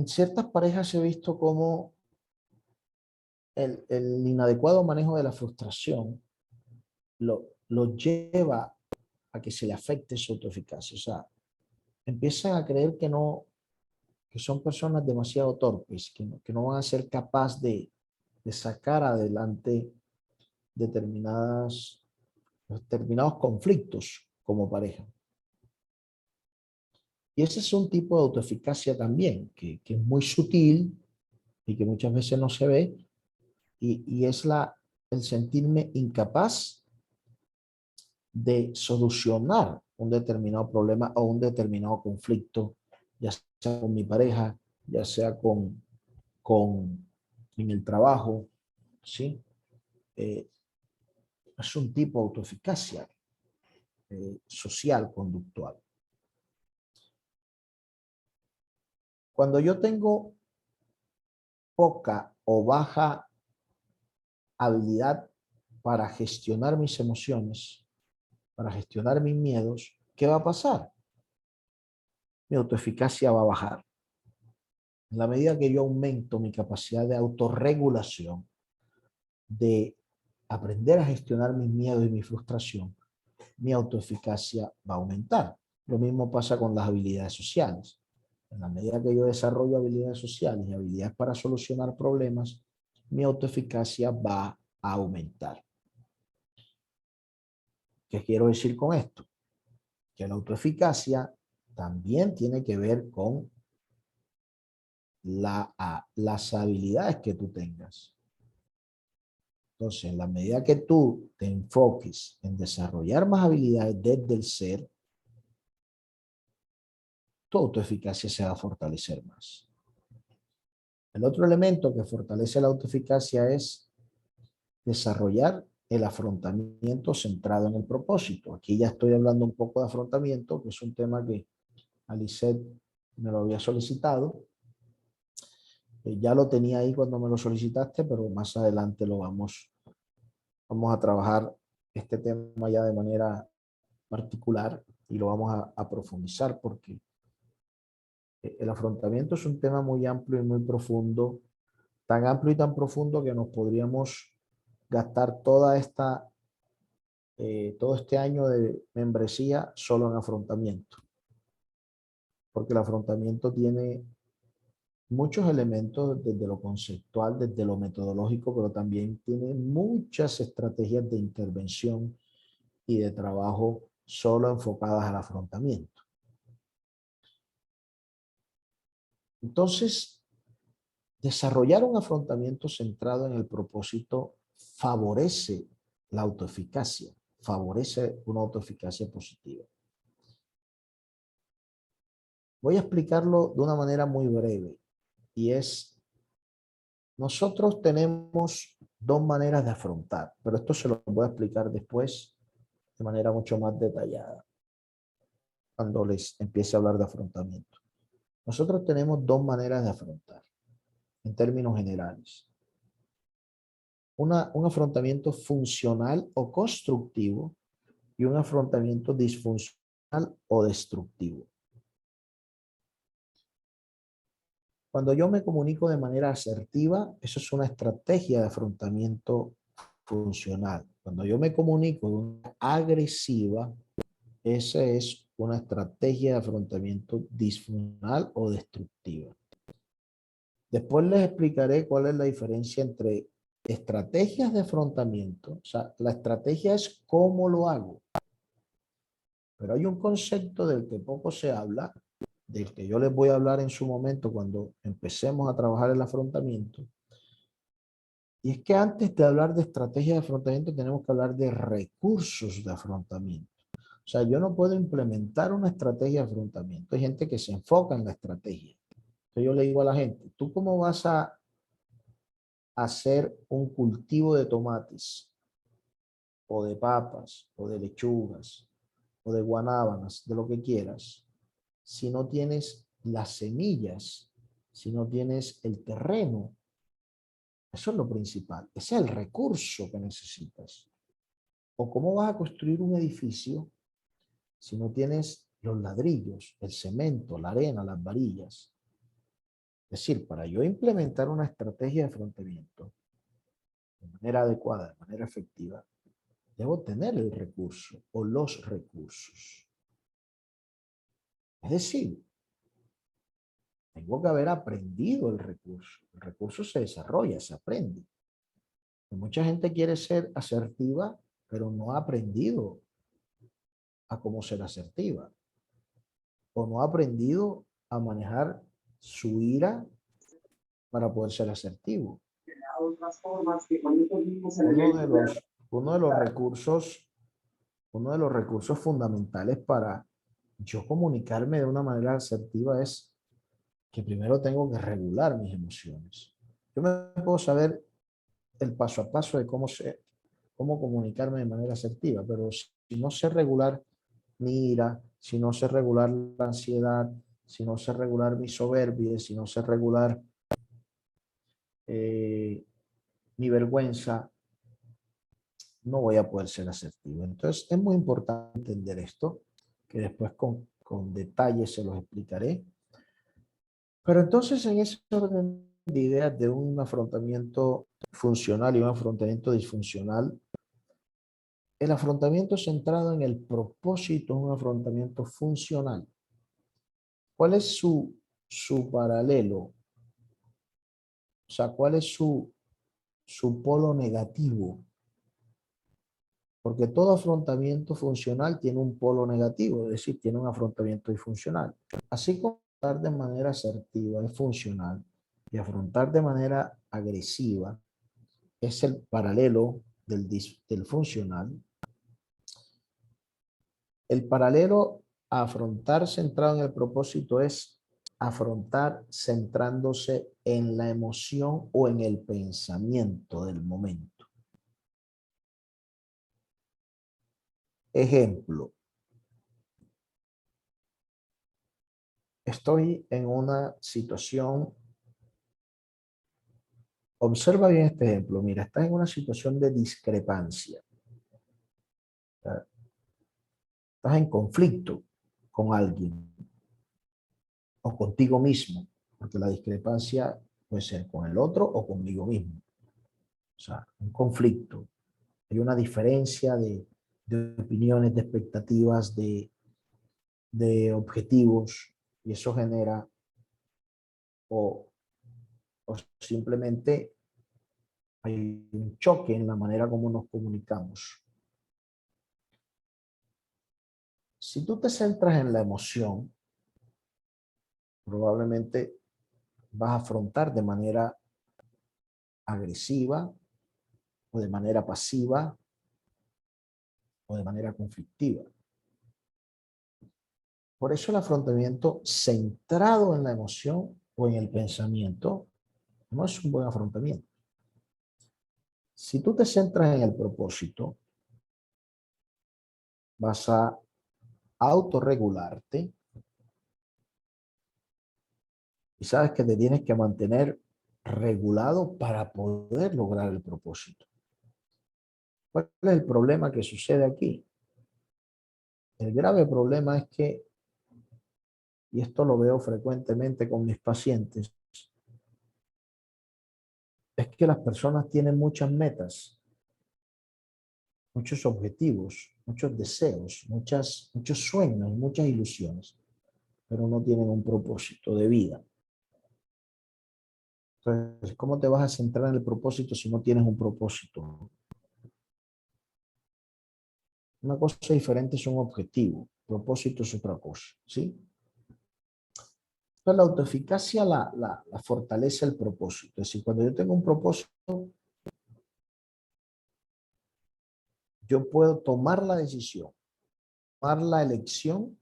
ciertas parejas he visto cómo el inadecuado manejo de la frustración lo lleva a que se le afecte su autoeficacia. O sea, empiezan a creer que no, que son personas demasiado torpes, que no van a ser capaces de sacar adelante determinados conflictos como pareja. Y ese es un tipo de autoeficacia también, que es muy sutil y que muchas veces no se ve, y es el sentirme incapaz de solucionar un determinado problema o un determinado conflicto, ya sea con mi pareja, ya sea en el trabajo, ¿sí? Es un tipo de autoeficacia social, conductual. Cuando yo tengo poca o baja habilidad para gestionar mis emociones, para gestionar mis miedos, ¿qué va a pasar? Mi autoeficacia va a bajar. En la medida que yo aumento mi capacidad de autorregulación, de aprender a gestionar mis miedos y mi frustración, mi autoeficacia va a aumentar. Lo mismo pasa con las habilidades sociales. En la medida que yo desarrollo habilidades sociales y habilidades para solucionar problemas, mi autoeficacia va a aumentar. ¿Qué quiero decir con esto? Que la autoeficacia también tiene que ver con las habilidades que tú tengas. Entonces, en la medida que tú te enfoques en desarrollar más habilidades desde el ser, tu autoeficacia se va a fortalecer más. El otro elemento que fortalece la autoeficacia es desarrollar el afrontamiento centrado en el propósito. Aquí ya estoy hablando un poco de afrontamiento, que es un tema que Alicet me lo había solicitado. Ya lo tenía ahí cuando me lo solicitaste, pero más adelante vamos a trabajar este tema ya de manera particular y lo vamos a profundizar porque el afrontamiento es un tema muy amplio y muy profundo, tan amplio y tan profundo que nos podríamos gastar todo este año de membresía solo en afrontamiento, porque el afrontamiento tiene muchos elementos desde lo conceptual, desde lo metodológico, pero también tiene muchas estrategias de intervención y de trabajo solo enfocadas al afrontamiento. Entonces, desarrollar un afrontamiento centrado en el propósito favorece la autoeficacia, favorece una autoeficacia positiva. Voy a explicarlo de una manera muy breve y es, nosotros tenemos dos maneras de afrontar, pero esto se lo voy a explicar después de manera mucho más detallada cuando les empiece a hablar de afrontamiento. Nosotros tenemos dos maneras de afrontar en términos generales. Un afrontamiento funcional o constructivo y un afrontamiento disfuncional o destructivo. Cuando yo me comunico de manera asertiva, eso es una estrategia de afrontamiento funcional. Cuando yo me comunico de una agresiva, esa es una estrategia de afrontamiento disfuncional o destructiva. Después les explicaré cuál es la diferencia entre estrategias de afrontamiento. O sea, la estrategia es cómo lo hago. Pero hay un concepto del que poco se habla, del que yo les voy a hablar en su momento cuando empecemos a trabajar el afrontamiento. Y es que antes de hablar de estrategia de afrontamiento tenemos que hablar de recursos de afrontamiento. O sea, yo no puedo implementar una estrategia de afrontamiento. Hay gente que se enfoca en la estrategia. Entonces yo le digo a la gente, ¿tú cómo vas a hacer un cultivo de tomates o de papas o de lechugas o de guanábanas, de lo que quieras, si no tienes las semillas, si no tienes el terreno? Eso es lo principal, ese es el recurso que necesitas. ¿O cómo vas a construir un edificio si no tienes los ladrillos, el cemento, la arena, las varillas? Es decir, para yo implementar una estrategia de afrontamiento de manera adecuada, de manera efectiva, debo tener el recurso o los recursos. Es decir, tengo que haber aprendido el recurso. El recurso se desarrolla, se aprende. Mucha gente quiere ser asertiva, pero no ha aprendido a cómo ser asertiva. O no ha aprendido a manejar su ira para poder ser asertivo. Uno de los, uno de los recursos, uno de los recursos fundamentales para yo comunicarme de una manera asertiva es que primero tengo que regular mis emociones. Yo me puedo saber el paso a paso de cómo comunicarme de manera asertiva, pero si no sé regular mi ira, si no sé regular la ansiedad, si no sé regular mi soberbia, si no sé regular mi vergüenza, no voy a poder ser asertivo. Entonces es muy importante entender esto, que después con detalle se los explicaré. Pero entonces en ese orden de ideas de un afrontamiento funcional y un afrontamiento disfuncional, el afrontamiento centrado en el propósito es un afrontamiento funcional. ¿Cuál es su paralelo? O sea, ¿cuál es su polo negativo? Porque todo afrontamiento funcional tiene un polo negativo, es decir, tiene un afrontamiento disfuncional. Así como afrontar de manera asertiva es funcional y afrontar de manera agresiva es el paralelo del funcional. El paralelo a afrontar centrado en el propósito es afrontar centrándose en la emoción o en el pensamiento del momento. Ejemplo, estoy en una situación, observa bien este ejemplo, mira, estás en una situación de discrepancia, estás en conflicto con alguien o contigo mismo, porque la discrepancia puede ser con el otro o conmigo mismo. O sea, un conflicto. Hay una diferencia de opiniones, de expectativas, de objetivos, y eso genera o, o simplemente hay un choque en la manera como nos comunicamos. Si tú te centras en la emoción, probablemente vas a afrontar de manera agresiva o de manera pasiva o de manera conflictiva. Por eso el afrontamiento centrado en la emoción o en el pensamiento no es un buen afrontamiento. Si tú te centras en el propósito, vas a autorregularte y sabes que te tienes que mantener regulado para poder lograr el propósito. ¿Cuál es el problema que sucede aquí? El grave problema es que, y esto lo veo frecuentemente con mis pacientes, es que las personas tienen muchas metas, muchos objetivos, muchos deseos, muchos sueños, muchas ilusiones, pero no tienen un propósito de vida. Entonces, ¿cómo te vas a centrar en el propósito si no tienes un propósito? Una cosa diferente es un objetivo, propósito es otra cosa, ¿sí? Entonces, la autoeficacia la fortalece el propósito. Es decir, cuando yo tengo un propósito, yo puedo tomar la decisión, tomar la elección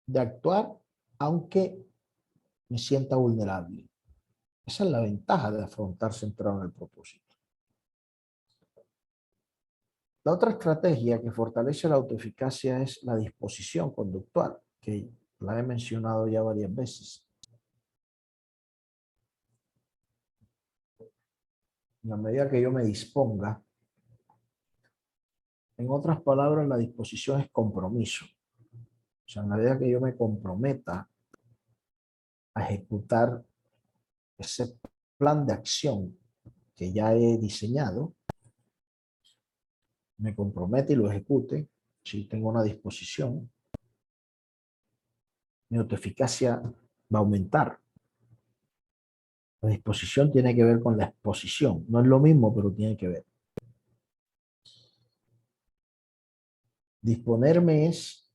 de actuar aunque me sienta vulnerable. Esa es la ventaja de afrontar centrado en el propósito. La otra estrategia que fortalece la autoeficacia es la disposición conductual, que la he mencionado ya varias veces. En la medida que yo me disponga, en otras palabras, la disposición es compromiso. O sea, en la medida que yo me comprometa a ejecutar ese plan de acción que ya he diseñado, me compromete y lo ejecute, si tengo una disposición, mi autoeficacia va a aumentar. La disposición tiene que ver con la exposición. No es lo mismo, pero tiene que ver. Disponerme es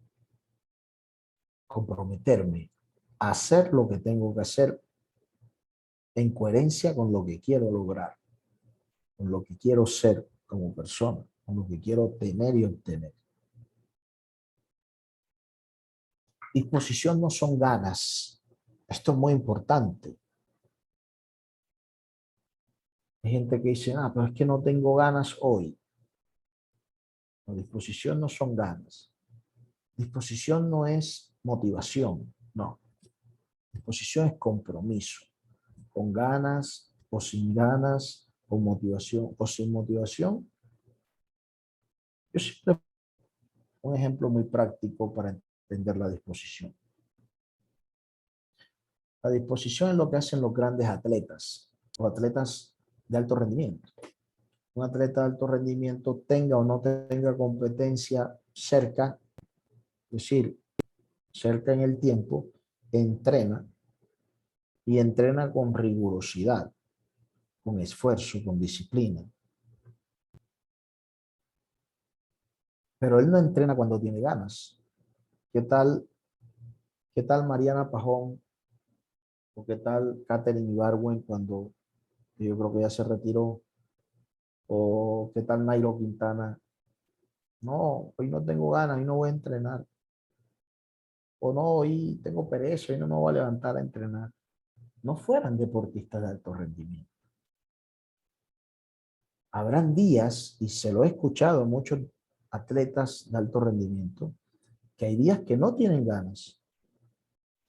comprometerme a hacer lo que tengo que hacer en coherencia con lo que quiero lograr, con lo que quiero ser como persona, con lo que quiero tener y obtener. Disposición no son ganas. Esto es muy importante. Hay gente que dice, pero es que no tengo ganas hoy. La disposición no son ganas. Disposición no es motivación, no. Disposición es compromiso. Con ganas o sin ganas, con motivación o sin motivación. Yo siempre un ejemplo muy práctico para entender la disposición. La disposición es lo que hacen los grandes atletas, los atletas de alto rendimiento. Un atleta de alto rendimiento tenga o no tenga competencia cerca, es decir, cerca en el tiempo, entrena y entrena con rigurosidad, con esfuerzo, con disciplina. Pero él no entrena cuando tiene ganas. ¿Qué tal Mariana Pajón o qué tal Katherine Ibargüen cuando yo creo que ya se retiró? ¿O qué tal Nairo Quintana? No, hoy no tengo ganas, hoy no voy a entrenar. O no, hoy tengo pereza, hoy no me voy a levantar a entrenar. No fueran deportistas de alto rendimiento. Habrán días, y se lo he escuchado a muchos atletas de alto rendimiento, que hay días que no tienen ganas,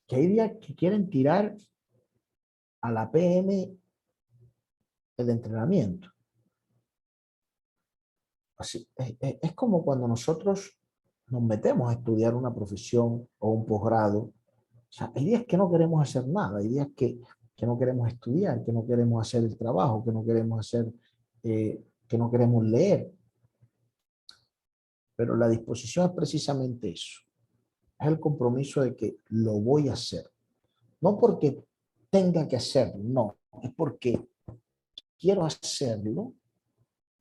que hay días que quieren tirar a la PM el entrenamiento. Así, es como cuando nosotros nos metemos a estudiar una profesión o un posgrado. O sea, hay días que no queremos hacer nada, hay días que no queremos estudiar, que no queremos hacer el trabajo, que no queremos hacer, que no queremos leer. Pero la disposición es precisamente eso. Es el compromiso de que lo voy a hacer. No porque tenga que hacerlo, no. Es porque quiero hacerlo.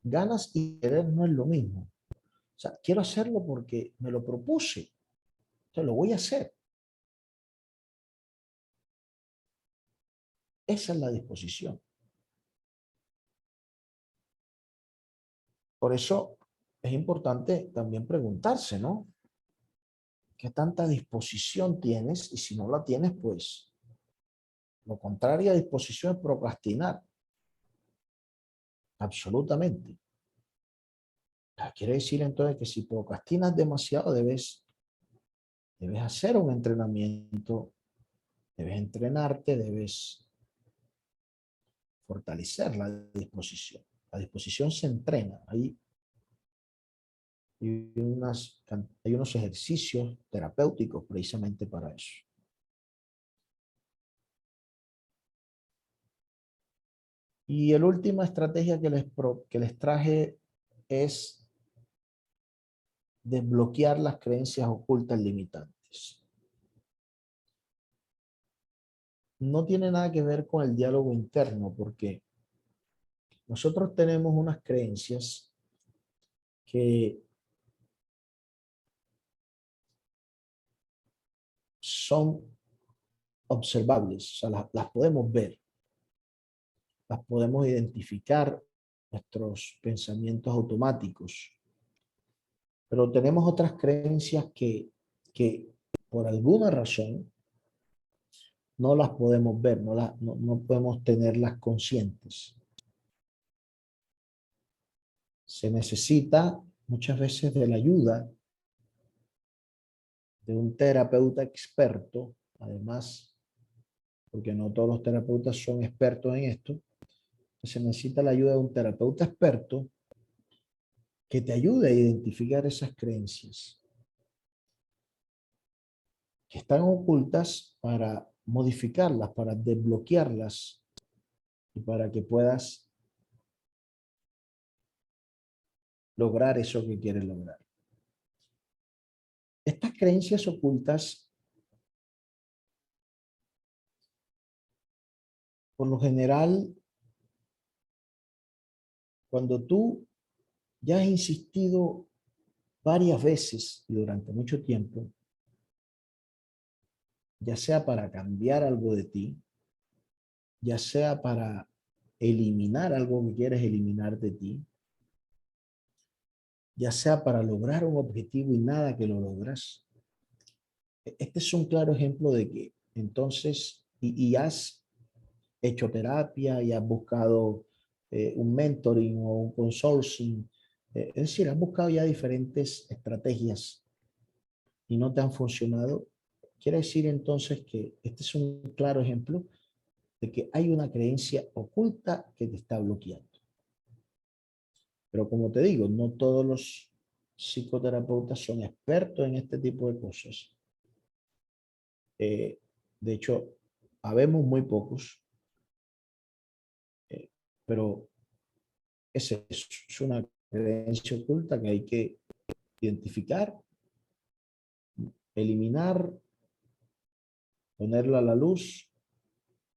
Ganas y querer no es lo mismo. O sea, quiero hacerlo porque me lo propuse. Entonces lo voy a hacer. Esa es la disposición. Por eso es importante también preguntarse, ¿no? ¿Qué tanta disposición tienes? Y si no la tienes, pues lo contrario a disposición es procrastinar. Absolutamente. Quiere decir entonces que si procrastinas demasiado, debes hacer un entrenamiento, debes entrenarte, debes fortalecer la disposición. La disposición se entrena. Hay unos ejercicios terapéuticos precisamente para eso. Y la última estrategia que les traje es desbloquear las creencias ocultas limitantes. No tiene nada que ver con el diálogo interno, porque nosotros tenemos unas creencias que son observables, o sea, las podemos ver, las podemos identificar, nuestros pensamientos automáticos, pero tenemos otras creencias que por alguna razón no las podemos ver, no podemos tenerlas conscientes. Se necesita muchas veces de la ayuda de un terapeuta experto, además, porque no todos los terapeutas son expertos en esto, se necesita la ayuda de un terapeuta experto que te ayude a identificar esas creencias que están ocultas para modificarlas, para desbloquearlas y para que puedas lograr eso que quieres lograr. Estas creencias ocultas por lo general, cuando tú ya has insistido varias veces y durante mucho tiempo, ya sea para cambiar algo de ti, ya sea para eliminar algo que quieres eliminar de ti, ya sea para lograr un objetivo y nada que lo logras. Este es un claro ejemplo de que entonces, y has hecho terapia y has buscado un mentoring o un consulting, es decir, has buscado ya diferentes estrategias y no te han funcionado. Quiere decir entonces que este es un claro ejemplo de que hay una creencia oculta que te está bloqueando. Pero como te digo, no todos los psicoterapeutas son expertos en este tipo de cosas. De hecho, habemos muy pocos, pero es una creencia oculta que hay que identificar, eliminar, ponerla a la luz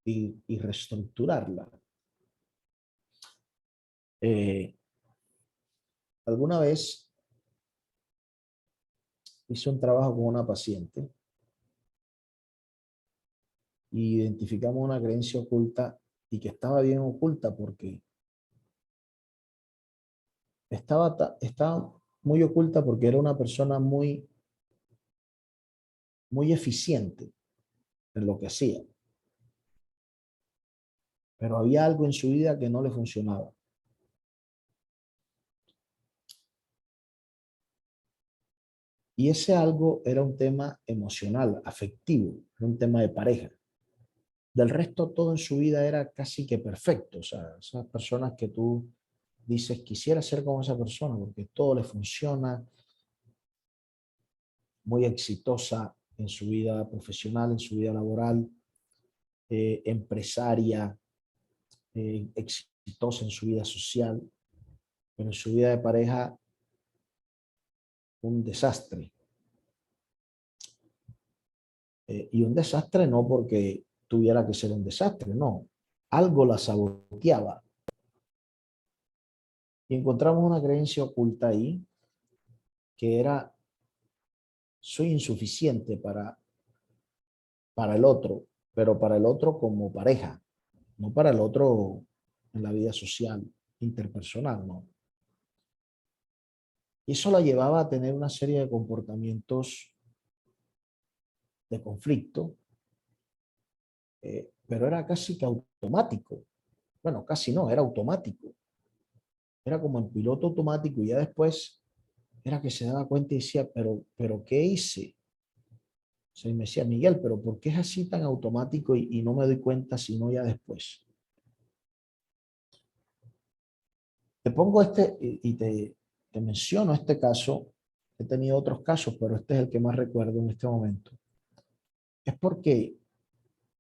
y reestructurarla. Alguna vez hice un trabajo con una paciente y identificamos una creencia oculta y que estaba bien oculta porque estaba muy oculta porque era una persona muy eficiente en lo que hacía, pero había algo en su vida que no le funcionaba. Y ese algo era un tema emocional, afectivo, era un tema de pareja. Del resto, todo en su vida era casi que perfecto. O sea, esas personas que tú dices, quisiera ser como esa persona porque todo le funciona, muy exitosa en su vida profesional, en su vida laboral, empresaria, exitosa en su vida social, pero en su vida de pareja, un desastre. Y un desastre no porque tuviera que ser un desastre, no. Algo la saboteaba. Y encontramos una creencia oculta ahí, que era, soy insuficiente para el otro, pero para el otro como pareja, no para el otro en la vida social, interpersonal, no. Y eso la llevaba a tener una serie de comportamientos de conflicto, pero era casi que automático. Bueno, casi no, era automático. Era como en piloto automático y ya después era que se daba cuenta y decía, pero ¿qué hice? O sea, y me decía, Miguel, pero ¿por qué es así tan automático y no me doy cuenta sino ya después? Te pongo este y te menciono este caso. He tenido otros casos, pero este es el que más recuerdo en este momento. Es porque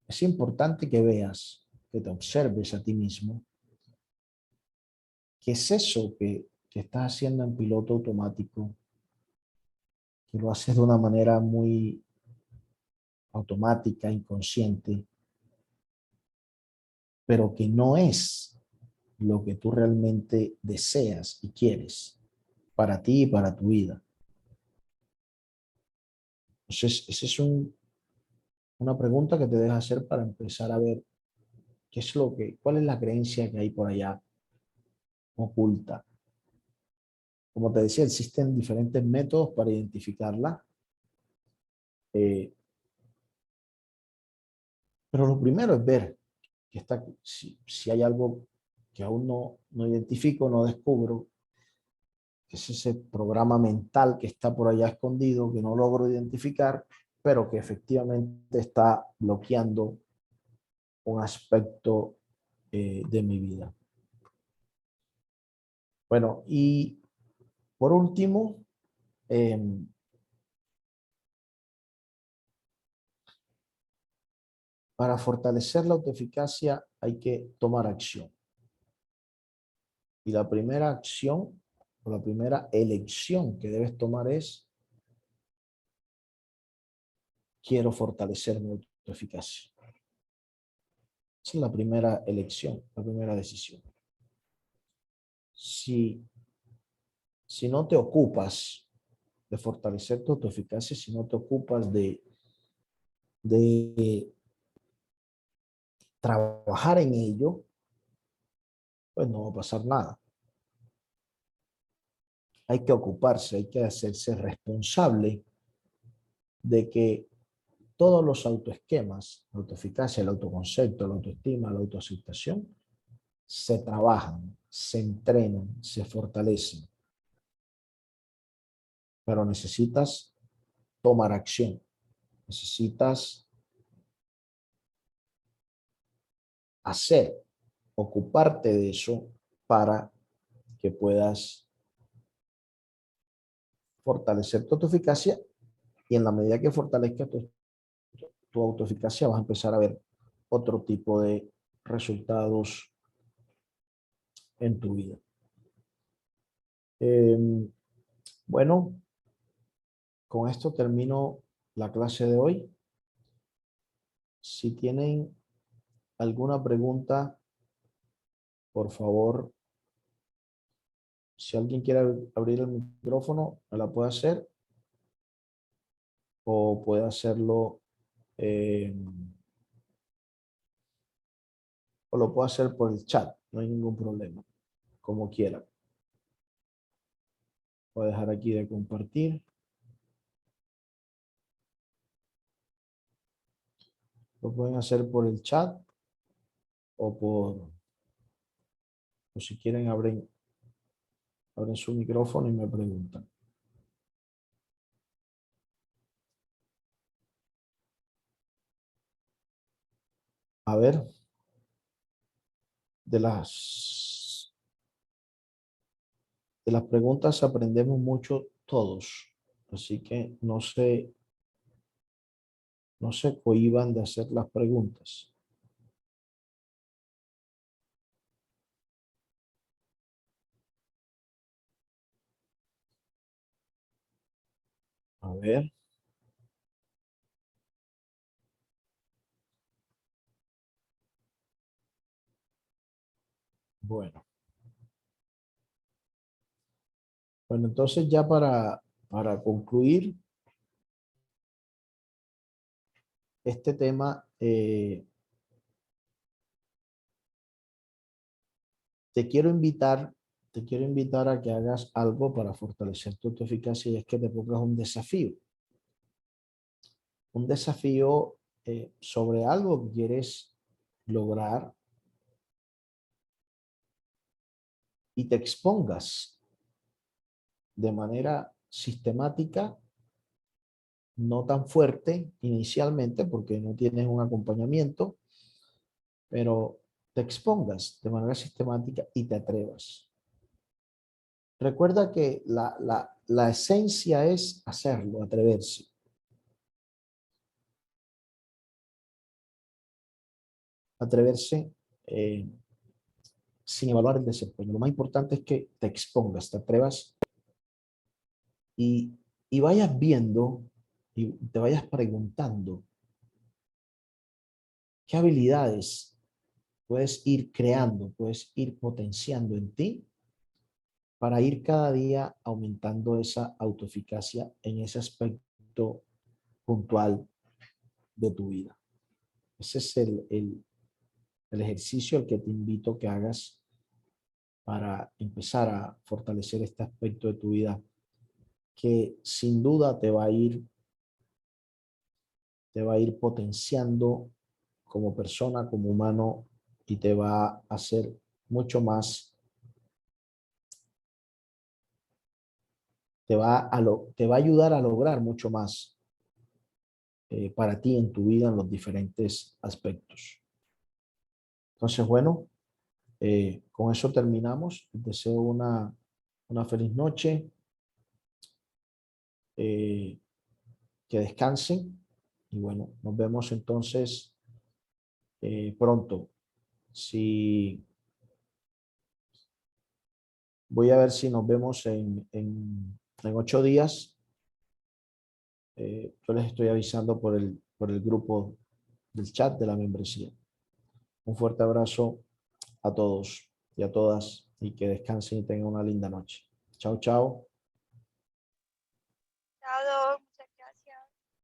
es importante que veas, que te observes a ti mismo, qué es eso que estás haciendo en piloto automático, que lo haces de una manera muy automática, inconsciente, pero que no es lo que tú realmente deseas y quieres para ti y para tu vida. Entonces, esa es una pregunta que te deja hacer para empezar a ver qué es cuál es la creencia que hay por allá oculta. Como te decía, existen diferentes métodos para identificarla. Pero lo primero es ver que si hay algo que aún no identifico, no descubro, que es ese programa mental que está por allá escondido, que no logro identificar, pero que efectivamente está bloqueando un aspecto de mi vida. Bueno, y por último, para fortalecer la autoeficacia hay que tomar acción. Y la primera acción o la primera elección que debes tomar es: quiero fortalecer mi autoeficacia. Esa es la primera elección, la primera decisión. Si no te ocupas de fortalecer tu autoeficacia, si no te ocupas de trabajar en ello, pues no va a pasar nada. Hay que ocuparse, hay que hacerse responsable de que todos los autoesquemas, la autoeficacia, el autoconcepto, la autoestima, la autoaceptación, se trabajan, se entrenan, se fortalecen. Pero necesitas tomar acción, necesitas hacer, ocuparte de eso para que puedas fortalecer tu autoeficacia y en la medida que fortalezca tu autoeficacia vas a empezar a ver otro tipo de resultados en tu vida. Bueno, con esto termino la clase de hoy. Si tienen alguna pregunta, por favor, si alguien quiere abrir el micrófono, me la puede hacer o puede hacerlo o lo puede hacer por el chat, no hay ningún problema, como quiera. Voy a dejar aquí de compartir. Lo pueden hacer por el chat o si quieren abren su micrófono y me preguntan. A ver, de las preguntas aprendemos mucho todos, así que no se cohíban de hacer las preguntas. A ver. Bueno. Bueno, entonces ya para concluir este tema, te quiero invitar a que hagas algo para fortalecer tu autoeficacia y es que te pongas un desafío. Un desafío sobre algo que quieres lograr y te expongas de manera sistemática, no tan fuerte inicialmente porque no tienes un acompañamiento, pero te expongas de manera sistemática y te atrevas. Recuerda que la esencia es hacerlo, atreverse. Atreverse sin evaluar el desempeño. Lo más importante es que te expongas, te atrevas y vayas viendo y te vayas preguntando qué habilidades puedes ir creando, puedes ir potenciando en ti para ir cada día aumentando esa autoeficacia en ese aspecto puntual de tu vida. Ese es el ejercicio al que te invito a que hagas para empezar a fortalecer este aspecto de tu vida que sin duda te va a ir potenciando como persona, como humano y te va a hacer mucho más, te va a ayudar a lograr mucho más para ti en tu vida en los diferentes aspectos. Entonces, bueno, con eso terminamos. Les deseo una feliz noche. Que descansen y bueno, nos vemos entonces pronto. Si voy a ver si nos vemos en 8 días. Yo les estoy avisando por el grupo del chat de la membresía. Un fuerte abrazo a todos y a todas y que descansen y tengan una linda noche. Chao, chao.